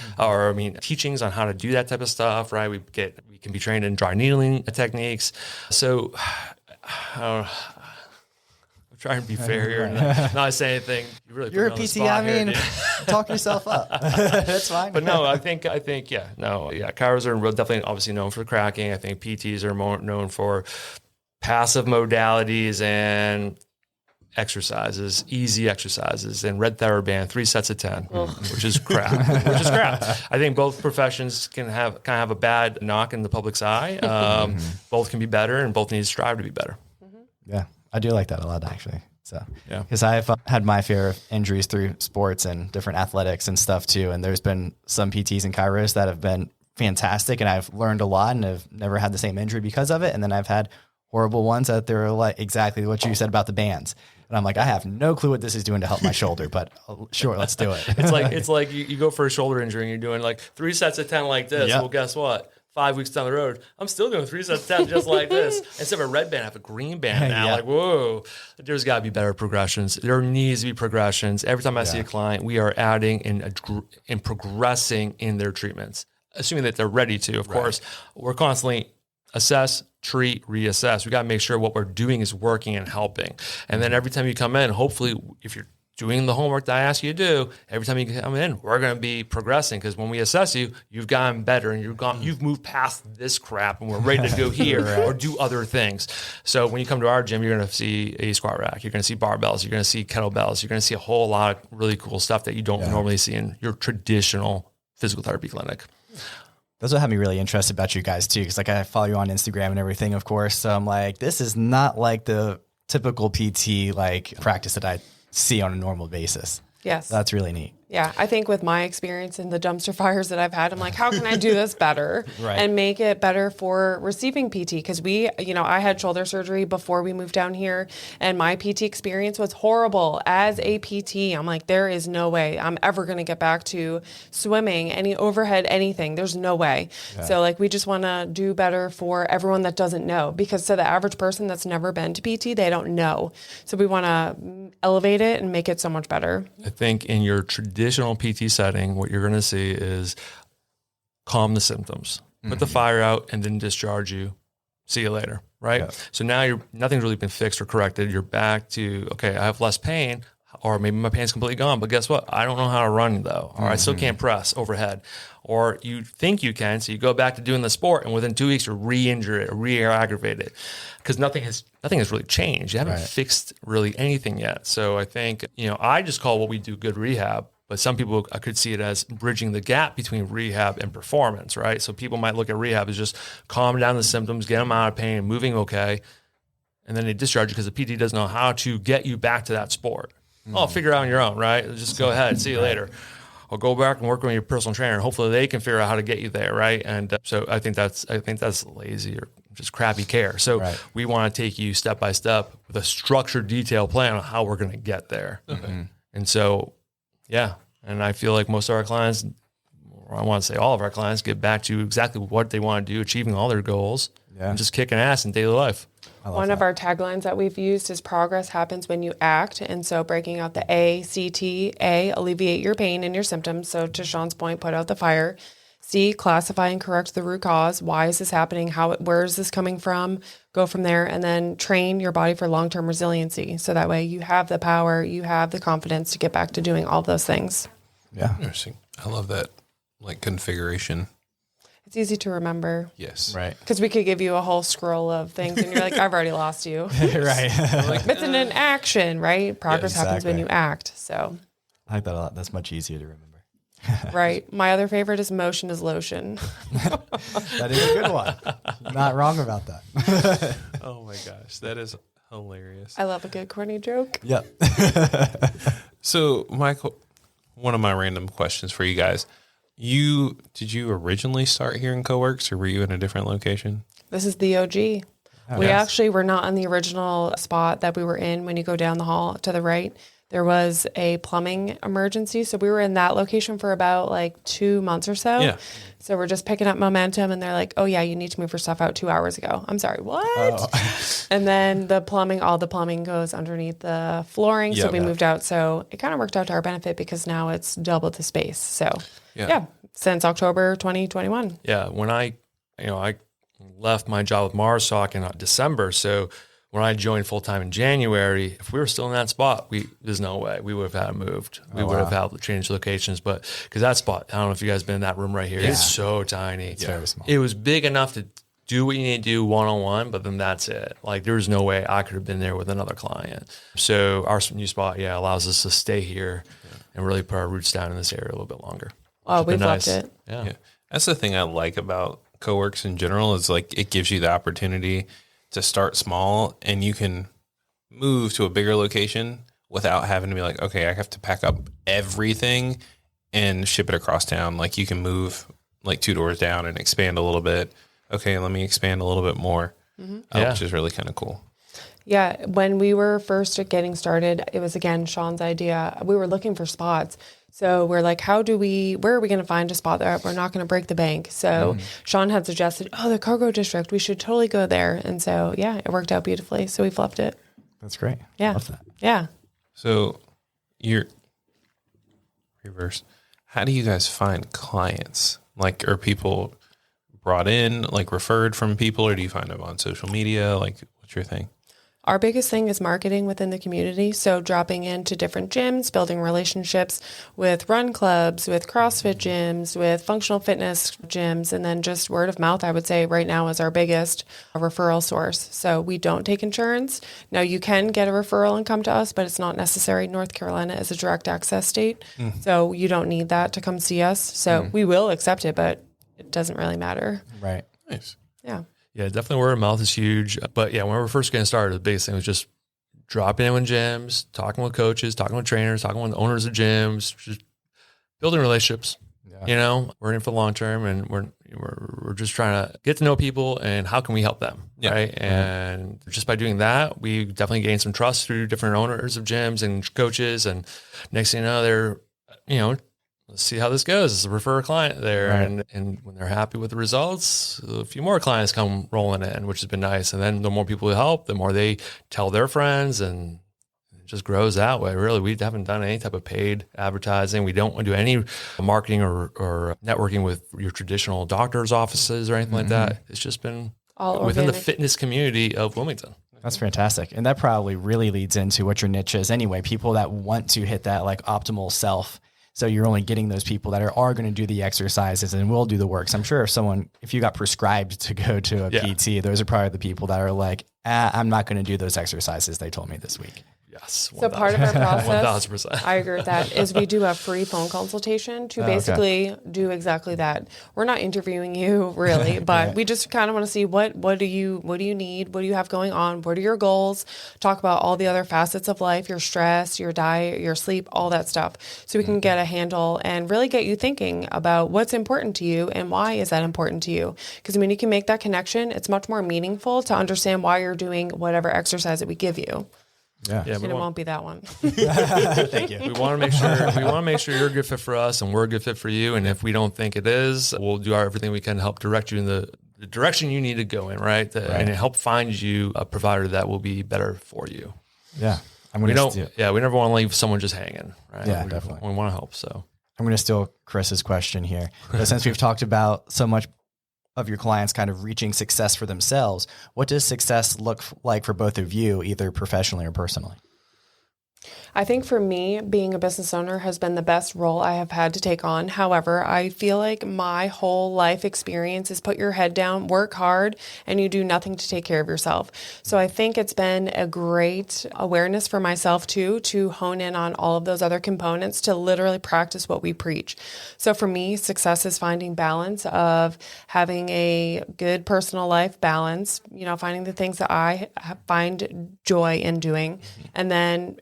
teachings on how to do that type of stuff, right? We can be trained in dry needling techniques. So I'm trying to be fair here and not say anything. You're a PT, talk yourself up. That's fine. But no, I think, chiros are definitely obviously known for cracking. I think PTs are more known for passive modalities and exercises, easy exercises, and red TheraBand, 3 sets of 10, which is crap. I think both professions can have a bad knock in the public's eye. Both can be better, and both need to strive to be better. Yeah, I do like that a lot, actually. So, because I've had my share of injuries through sports and different athletics and stuff too, and there's been some PTs and chiros that have been fantastic, and I've learned a lot, and I've never had the same injury because of it, and then I've had horrible ones that they're like exactly what you said about the bands. And I'm like, I have no clue what this is doing to help my shoulder, but sure, let's do it. It's like you go for a shoulder injury and you're doing 3 sets of 10 like this. Yep. Well, guess what? 5 weeks down the road, I'm still doing 3 sets of 10 just like this. Instead of a red band, I have a green band now. Whoa, there's got to be better progressions. There needs to be progressions. Every time I see a client, we are adding and progressing in their treatments, assuming that they're ready to. Of course, we're constantly assess, treat, reassess. We got to make sure what we're doing is working and helping. And then every time you come in, hopefully, if you're doing the homework that I ask you to do, every time you come in, we're going to be progressing, because when we assess you, you've gotten better and you've moved past this crap and we're ready to go here or do other things. So when you come to our gym, you're going to see a squat rack, you're going to see barbells, you're going to see kettlebells, you're going to see a whole lot of really cool stuff that you don't normally see in your traditional physical therapy clinic. That's what had me really interested about you guys too, because like I follow you on Instagram and everything, of course. So I'm like, this is not like the typical PT like practice that I see on a normal basis. Yes. That's really neat. Yeah, I think with my experience in the dumpster fires that I've had, I'm like, how can I do this better and make it better for receiving PT? Because I had shoulder surgery before we moved down here, and my PT experience was horrible as a PT. I'm like, there is no way I'm ever going to get back to swimming, any overhead, anything. There's no way. Yeah. So like, we just want to do better for everyone that doesn't know, because to the average person that's never been to PT, they don't know. So we want to elevate it and make it so much better. I think in your traditional PT setting, what you're going to see is calm the symptoms, put the fire out, and then discharge you. See you later, right? Yeah. So now nothing's really been fixed or corrected. You're back to, okay, I have less pain, or maybe my pain's completely gone, but guess what? I don't know how to run though, or I still can't press overhead. Or you think you can, so you go back to doing the sport, and within 2 weeks you re-injure it or re-aggravate it, because nothing has really changed. You haven't fixed really anything yet. So I think, I just call what we do good rehab, but some people, I could see it as bridging the gap between rehab and performance, right? So people might look at rehab as just calm down the symptoms, get them out of pain, moving okay, and then they discharge you because the PT doesn't know how to get you back to that sport. Oh, figure it out on your own, right? Just go ahead, see you later. Or go back and work with your personal trainer, and hopefully they can figure out how to get you there, right? And so I think that's lazy or just crappy care. So we want to take you step by step with a structured, detailed plan on how we're going to get there. And so, and I feel like most of our clients, or I want to say all of our clients, get back to exactly what they want to do, achieving all their goals, and just kicking ass in daily life. One of our taglines that we've used is progress happens when you act. And so breaking out the A, C, T, A, alleviate your pain and your symptoms. So to Sean's point, put out the fire. C, classify and correct the root cause. Why is this happening? Where is this coming from? Go from there, and then train your body for long-term resiliency. So that way you have the power, you have the confidence to get back to doing all those things. Yeah. Interesting. I love that configuration. It's easy to remember. Yes. Right. Because we could give you a whole scroll of things and you're like, I've already lost you. Right. It's an action, right? Progress happens when you act. So I like that a lot. That's much easier to remember. Right. My other favorite is motion is lotion. That is a good one. Not wrong about that. Oh my gosh. That is hilarious. I love a good corny joke. Yep. So Michael, one of my random questions for you guys. Did you originally start here in Coworks, or were you in a different location? This is the OG. We actually were not on the original spot that we were in. When you go down the hall to the right, there was a plumbing emergency. So we were in that location for about 2 months or so. Yeah. So we're just picking up momentum, and they're like, oh yeah, you need to move your stuff out 2 hours ago. I'm sorry, what? Oh. And then all the plumbing goes underneath the flooring. So we moved out. So it kind of worked out to our benefit, because now it's double the space. So since October 2021. Yeah. When I left my job with Marsoc in December. So when I joined full-time in January, if we were still in that spot, there's no way we would have had moved. We would have had to change locations, but because that spot, I don't know if you guys been in that room right here. Yeah. It's so tiny. It's very small. It was big enough to do what you need to do one-on-one, but then that's it. There's no way I could have been there with another client. So our new spot, allows us to stay here and really put our roots down in this area a little bit longer. Oh, we've loved it. Yeah. That's the thing I like about Coworks in general, is it gives you the opportunity to start small, and you can move to a bigger location without having to be like, okay, I have to pack up everything and ship it across town. You can move 2 doors down and expand a little bit. Okay, let me expand a little bit more, which is really kind of cool. Yeah, when we were first getting started, it was, again, Sean's idea. We were looking for spots. So we're like, where are we going to find a spot that we're not going to break the bank? So Sean had suggested, the cargo district, we should totally go there. And so, it worked out beautifully. So we've loved it. That's great. Yeah. Love that. Yeah. So you're reverse. How do you guys find clients? Are people brought in, like referred from people, or do you find them on social media? Like, what's your thing? Our biggest thing is marketing within the community. So dropping into different gyms, building relationships with run clubs, with CrossFit gyms, with functional fitness gyms, and then just word of mouth, I would say right now is our biggest referral source. So we don't take insurance. Now you can get a referral and come to us, but it's not necessary. North Carolina is a direct access state. So you don't need that to come see us. So we will accept it, but it doesn't really matter. Right. Nice. Yeah. Yeah, definitely word of mouth is huge. But yeah, when we were first getting started, the biggest thing was just dropping in with gyms, talking with coaches, talking with trainers, talking with owners of gyms, just building relationships. Yeah. You know, we're in for the long term, and we're just trying to get to know people and how can we help them, right? And just by doing that, we definitely gained some trust through different owners of gyms and coaches. And next thing you know, they're, you know, let's see how this goes. Let's refer a client there. Right. And when they're happy with the results, a few more clients come rolling in, which has been nice. And then the more people who help, the more they tell their friends, and it just grows that way. Really, we haven't done any type of paid advertising. We don't do any marketing or networking with your traditional doctor's offices or anything like that. It's just been All within the organic. fitness community of Wilmington. That's fantastic. And that probably really leads into what your niche is anyway. People that want to hit that like optimal self. So you're only getting those people that are going to do the exercises and will do the work. So I'm sure if you got prescribed to go to a PT, those are probably the people that are like, I'm not going to do those exercises they told me this week. Yes. So part of our process, 1000%. I agree with that, is we do a free phone consultation to basically do exactly that. We're not interviewing you really, but we just kind of want to see what do you need? What do you have going on? What are your goals? Talk about all the other facets of life, your stress, your diet, your sleep, all that stuff. So we can get a handle and really get you thinking about what's important to you and why is that important to you? Because when you can make that connection, it's much more meaningful to understand why you're doing whatever exercise that we give you. Yeah. And it won't be that one. Thank you. We want to make sure you're a good fit for us and we're a good fit for you. And if we don't think it is, we'll do everything we can to help direct you in the direction you need to go in, right? And help find you a provider that will be better for you. Yeah. We never want to leave someone just hanging, right? Yeah, we definitely. We want to help. So I'm going to steal Chris's question here. But since we've talked about so much of your clients kind of reaching success for themselves, what does success look like for both of you, either professionally or personally? I think for me, being a business owner has been the best role I have had to take on. However, I feel like my whole life experience is put your head down, work hard, and you do nothing to take care of yourself. So I think it's been a great awareness for myself too, to hone in on all of those other components to literally practice what we preach. So for me, success is finding balance of having a good personal life balance, finding the things that I find joy in doing. And then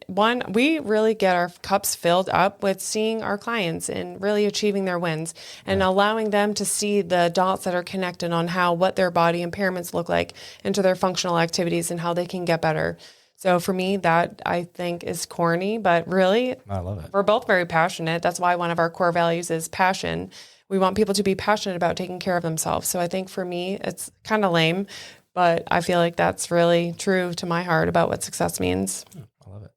we really get our cups filled up with seeing our clients and really achieving their wins and allowing them to see the dots that are connected on what their body impairments look like into their functional activities and how they can get better. So for me, that I think is corny, but really, I love it. We're both very passionate. That's why one of our core values is passion. We want people to be passionate about taking care of themselves. So I think for me, it's kind of lame, but I feel like that's really true to my heart about what success means. I love it.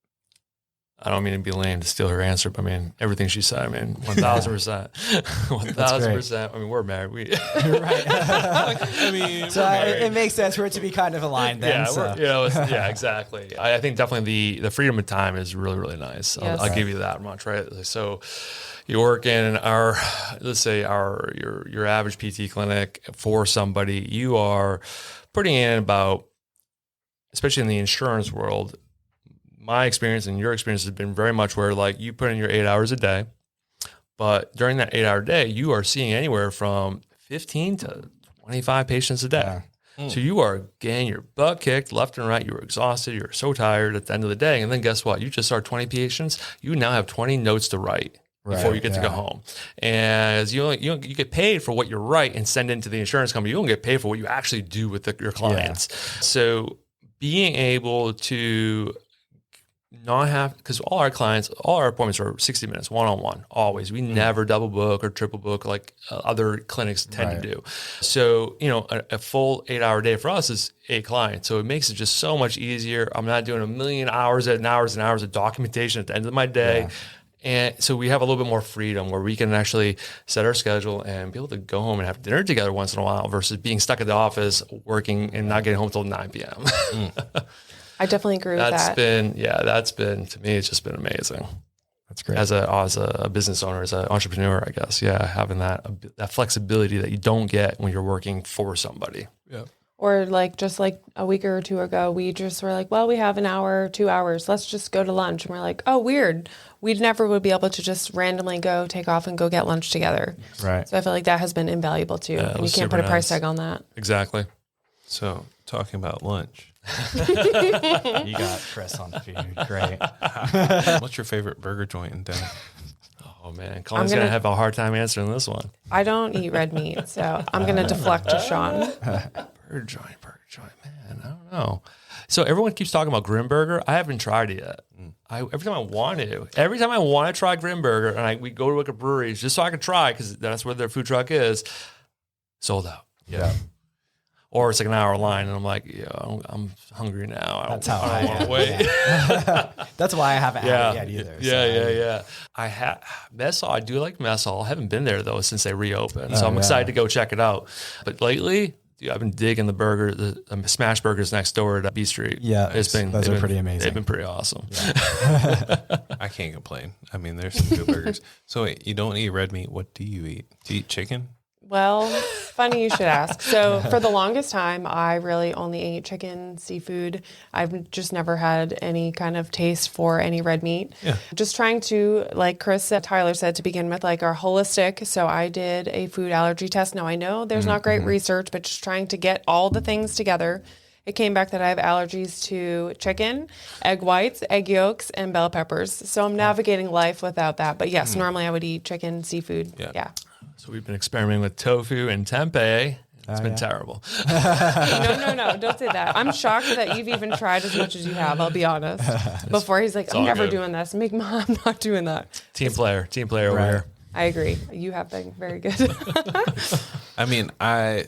I don't mean to be lame to steal her answer, but everything she said, 1000%, 1000%. We're married. It makes sense for it to be kind of aligned then. Exactly. I think definitely the freedom of time is really, really nice. Yes. I'll give you that much, right? So you work in your average PT clinic for somebody, you are putting in about, especially in the insurance world, my experience and your experience has been very much where like you put in your 8 hours a day, but during that 8 hour day, you are seeing anywhere from 15 to 25 patients a day. Yeah. So you are getting your butt kicked left and right. You're exhausted. You're so tired at the end of the day. And then guess what? You just saw 20 patients. You now have 20 notes to write before you get to go home. And as you get paid for what you write and send into the insurance company. You don't get paid for what you actually do with your clients. Yeah. So being able to not have, because all our appointments are 60 minutes, one-on-one, always. We never double book or triple book like other clinics tend to do. So, a full 8 hour day for us is 8 clients. So it makes it just so much easier. I'm not doing a million hours and hours and hours of documentation at the end of my day. Yeah. And so we have a little bit more freedom where we can actually set our schedule and be able to go home and have dinner together once in a while versus being stuck at the office working and not getting home till 9 p.m. I definitely agree with that. That's been, to me, it's just been amazing. That's great. As a business owner, as an entrepreneur, I guess. Yeah. Having that flexibility that you don't get when you're working for somebody. Yeah. Or like just like a week or two ago, we just were like, well, we have an hour, 2 hours. Let's just go to lunch. And we're like, oh, weird. We never would be able to just randomly go take off and go get lunch together. Right. So I feel like that has been invaluable too. Yeah, and you can't put a price tag on that. Exactly. So talking about lunch. You got Chris on food. Great. What's your favorite burger joint in town? Oh man, Colin's going to have a hard time answering this one. I don't eat red meat, so I'm going to deflect to Sean. Burger joint, man. I don't know. So everyone keeps talking about Grimburger. I haven't tried it yet. Every time I want to try Grimburger, and we go to like a brewery just so I can try because that's where their food truck is, sold out. Yeah. Or it's like an hour line, and I'm like, I'm hungry now. I don't want to wait. That's why I haven't had it yet either. Yeah. I have mess hall. I do like mess hall. I haven't been there though since they reopened, so I'm excited to go check it out. But lately, dude, I've been digging the smash burgers next door at B Street. Yeah, those are pretty amazing. They've been pretty awesome. Yeah. I can't complain. I mean, there's some good burgers. So wait, you don't eat red meat. What do you eat? Do you eat chicken? Well, funny you should ask. So for the longest time, I really only ate chicken, seafood. I've just never had any kind of taste for any red meat. Yeah. Just trying to, like Tyler said to begin with, like our holistic. So I did a food allergy test. Now I know there's not great research, but just trying to get all the things together. It came back that I have allergies to chicken, egg whites, egg yolks, and bell peppers. So I'm navigating life without that. But yes, normally I would eat chicken, seafood. Yeah. So we've been experimenting with tofu and tempeh. It's been terrible. No, don't say that. I'm shocked that you've even tried as much as you have, I'll be honest. Before he's like, I'm never doing this. I'm not doing that. Team player over here. I agree. You have been very good. I mean, I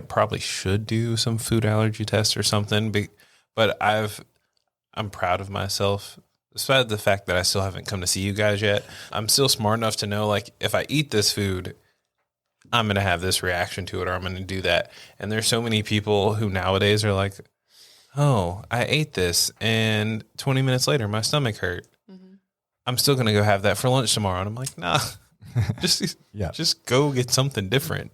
probably should do some food allergy tests or something, but I'm proud of myself. Despite the fact that I still haven't come to see you guys yet, I'm still smart enough to know, like, if I eat this food, I'm going to have this reaction to it, or I'm going to do that. And there's so many people who nowadays are like, oh, I ate this, and 20 minutes later, my stomach hurt. Mm-hmm. I'm still going to go have that for lunch tomorrow. And I'm like, nah, just go get something different.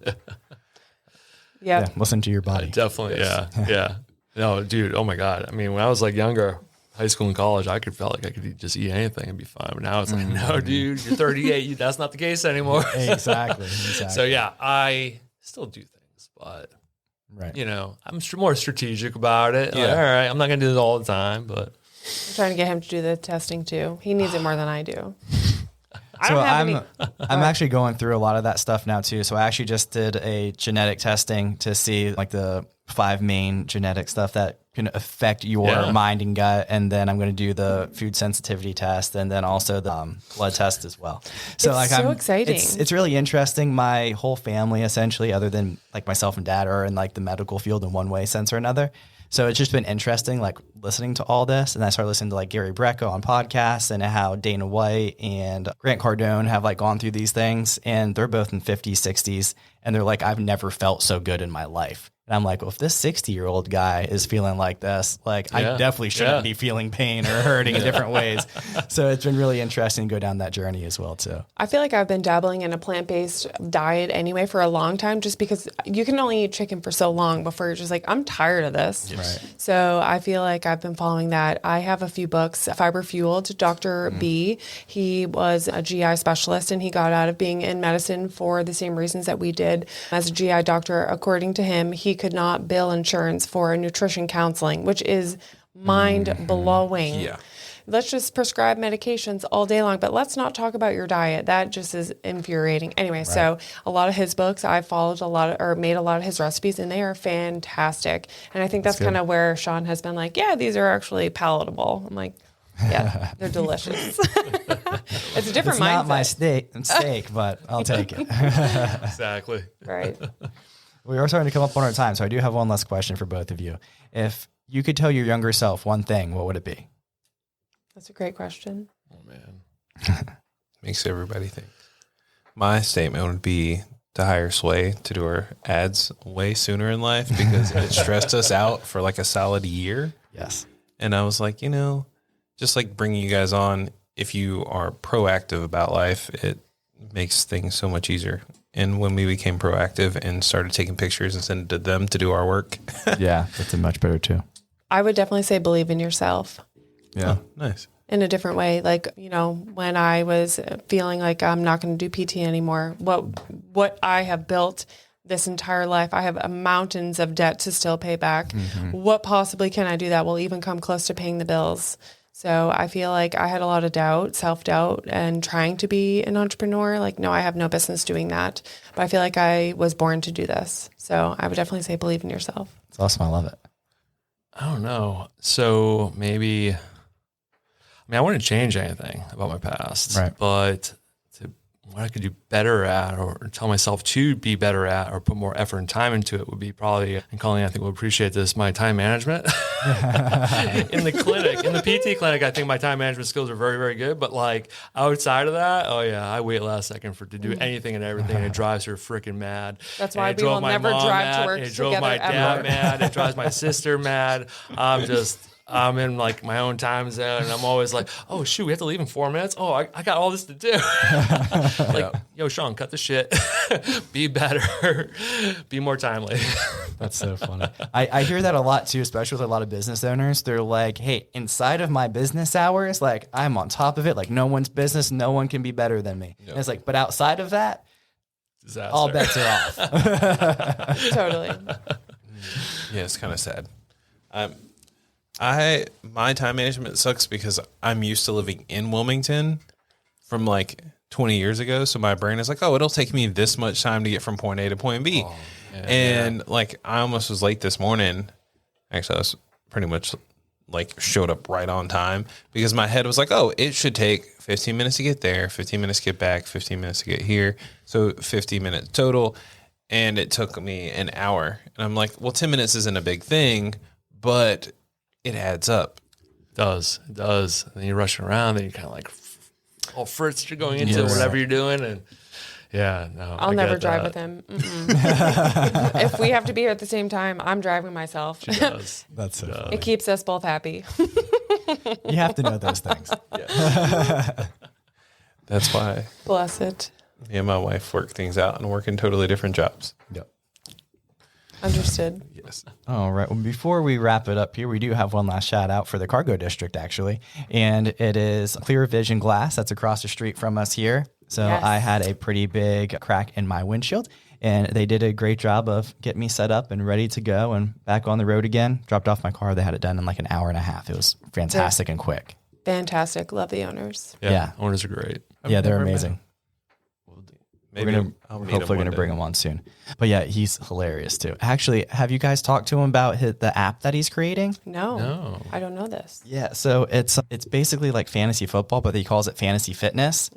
Yeah. Listen to your body. Definitely. Yeah. No, dude. Oh my God. I mean, when I was like younger, high school and college, I felt like I could just eat anything and be fine. But now it's like, no, dude, you're 38. That's not the case anymore. Exactly. So yeah, I still do things, but I'm more strategic about it. Yeah. Like, all right, I'm not going to do this all the time, but I'm trying to get him to do the testing too. He needs it more than I do. I'm actually going through a lot of that stuff now too. So I actually just did a genetic testing to see like the 5 main genetic stuff that can affect your mind and gut. And then I'm going to do the food sensitivity test and then also the blood test as well. So it's so exciting. It's really interesting. My whole family, essentially, other than like myself and dad, are in like the medical field in one way, sense or another. So it's just been interesting, like listening to all this. And I started listening to like Gary Brecka on podcasts and how Dana White and Grant Cardone have like gone through these things. And they're both in 50s, 60s. And they're like, I've never felt so good in my life. And I'm like, well, if this 60-year-old guy is feeling like this, like I definitely shouldn't be feeling pain or hurting in different ways. So it's been really interesting to go down that journey as well, too. I feel like I've been dabbling in a plant-based diet anyway for a long time, just because you can only eat chicken for so long before you're just like, I'm tired of this. Right. So I feel like I've been following that. I have a few books. Fiber Fueled, Dr. B. He was a GI specialist and he got out of being in medicine for the same reasons that we did. As a GI doctor, according to him, he could not bill insurance for nutrition counseling, which is mind-blowing. Yeah. Let's just prescribe medications all day long, but let's not talk about your diet. That just is infuriating. Anyway, so a lot of his books, I followed made a lot of his recipes, and they are fantastic. And I think that's kind of where Sean has been like, yeah, these are actually palatable. I'm like, yeah, they're delicious. It's a different mindset. It's not my steak, but I'll take it. Exactly. Right. We are starting to come up on our time, so I do have one last question for both of you. If you could tell your younger self one thing, what would it be? That's a great question. Oh, man. Makes everybody think. My statement would be to hire Sway to do our ads way sooner in life because it stressed us out for like a solid year. Yes. And I was like, just like bringing you guys on, if you are proactive about life, it makes things so much easier. And when we became proactive and started taking pictures and sending to them to do our work. Yeah, that's a much better too. I would definitely say believe in yourself Yeah. Oh, nice. in a different way. Like, when I was feeling like I'm not going to do PT anymore, what I have built this entire life, I have mountains of debt to still pay back. Mm-hmm. What possibly can I do that will even come close to paying the bills? So I feel like I had a lot of doubt, self-doubt, and trying to be an entrepreneur. Like, no, I have no business doing that. But I feel like I was born to do this. So I would definitely say believe in yourself. It's awesome. I love it. I don't know. So maybe, I wouldn't change anything about my past, Right. but what I could do better at or tell myself to be better at or put more effort and time into it would be probably, and Colleen, I think will appreciate this, my time management. In the clinic, in the PT clinic, I think my time management skills are very, very good. But like outside of that, oh yeah, I wait last second to do anything and everything. And it drives her freaking mad. That's why And it we will drove my never mom drive to mad, work and it drove together my dad ever. mad. It drives my sister mad. I'm in like my own time zone, and I'm always like, oh shoot, we have to leave in 4 minutes. Oh, I got all this to do. Like, yo, Sean, cut the shit. Be better. Be more timely. That's so funny. I hear that a lot too, especially with a lot of business owners. They're like, hey, inside of my business hours, like I'm on top of it. Like no one's business, no one can be better than me. And it's like, but outside of that, Disaster. all bets are off. Totally. Yeah, it's kind of sad. My time management sucks because I'm used to living in Wilmington from like 20 years ago. So my brain is like, oh, it'll take me this much time to get from point A to point B. Oh, and like, I almost was late this morning. Actually, I was pretty much like showed up right on time because my head was like, oh, it should take 15 minutes to get there, 15 minutes to get back, 15 minutes to get here. So 50 minutes total. And it took me an hour. And I'm like, well, 10 minutes isn't a big thing, but it adds up. It does. And then you're rushing around, and you're kind of like all fritzed. You're going into whatever you're doing, and I'll never drive with him. If we have to be here at the same time, I'm driving myself. She does. That's so funny. It keeps us both happy. You have to know those things. That's why Bless it. me and my wife work things out and work in totally different jobs. Yep. Understood. Yes. All right. Well, before we wrap it up here, we do have one last shout out for the Cargo District, actually. And it is Clear Vision Glass that's across the street from us here. So Yes. I had a pretty big crack in my windshield, and they did a great job of getting me set up and ready to go and back on the road again. Dropped off my car. They had it done in like an hour and a half. It was fantastic and quick. Fantastic. Love the owners. Yeah. Owners are great. Yeah, they're never amazing. Maybe We're hopefully going to bring him on soon. But yeah, he's hilarious too. Actually, have you guys talked to him about the app that he's creating? No. I don't know this. Yeah, so it's basically like fantasy football, but he calls it fantasy fitness.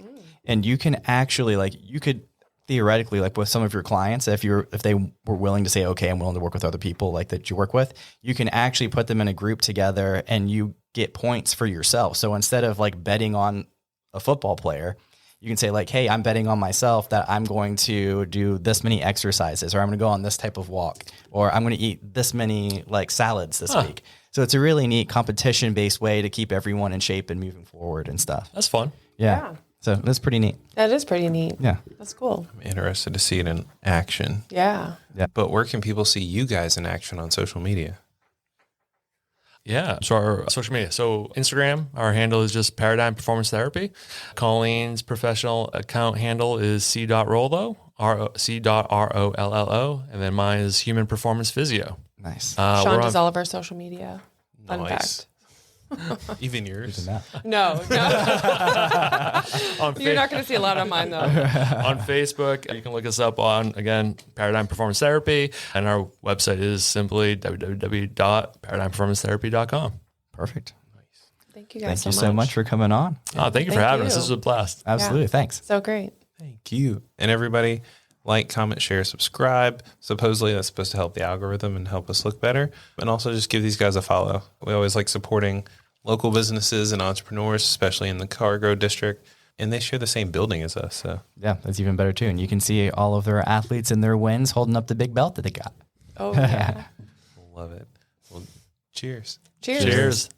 And you can actually you could theoretically with some of your clients, if they were willing to say, okay, I'm willing to work with other people that you work with, you can actually put them in a group together and you get points for yourself. So instead of betting on a football player, you can say hey, I'm betting on myself that I'm going to do this many exercises, or I'm going to go on this type of walk, or I'm going to eat this many salads this week. So it's a really neat competition-based way to keep everyone in shape and moving forward and stuff. That's fun. Yeah. So that's pretty neat. That is pretty neat. Yeah. That's cool. I'm interested to see it in action. Yeah. But where can people see you guys in action on social media? Yeah. So our social media. So Instagram, our handle is just Paradigm Performance Therapy. Colleen's professional account handle is c.rollo, C.ROLLO. And then mine is Human Performance Physio. Nice. Sean does all of our social media. Fun fact. Even yours. No. You're not going to see a lot on mine, though. On Facebook, you can look us up on, again, Paradigm Performance Therapy. And our website is simply www.paradigmperformancetherapy.com. Perfect. Thank you guys Thank you so much for coming on. Oh, thank you for Thank having us. you. This was a blast. Absolutely. Thanks. So great. Thank you. And everybody, comment, share, subscribe. Supposedly that's supposed to help the algorithm and help us look better. And also just give these guys a follow. We always like supporting local businesses and entrepreneurs, especially in the cargo district, and they share the same building as us. So Yeah, that's even better too. And you can see all of their athletes and their wins holding up the big belt that they got. Oh, yeah. love it. Well, cheers. Cheers. Cheers.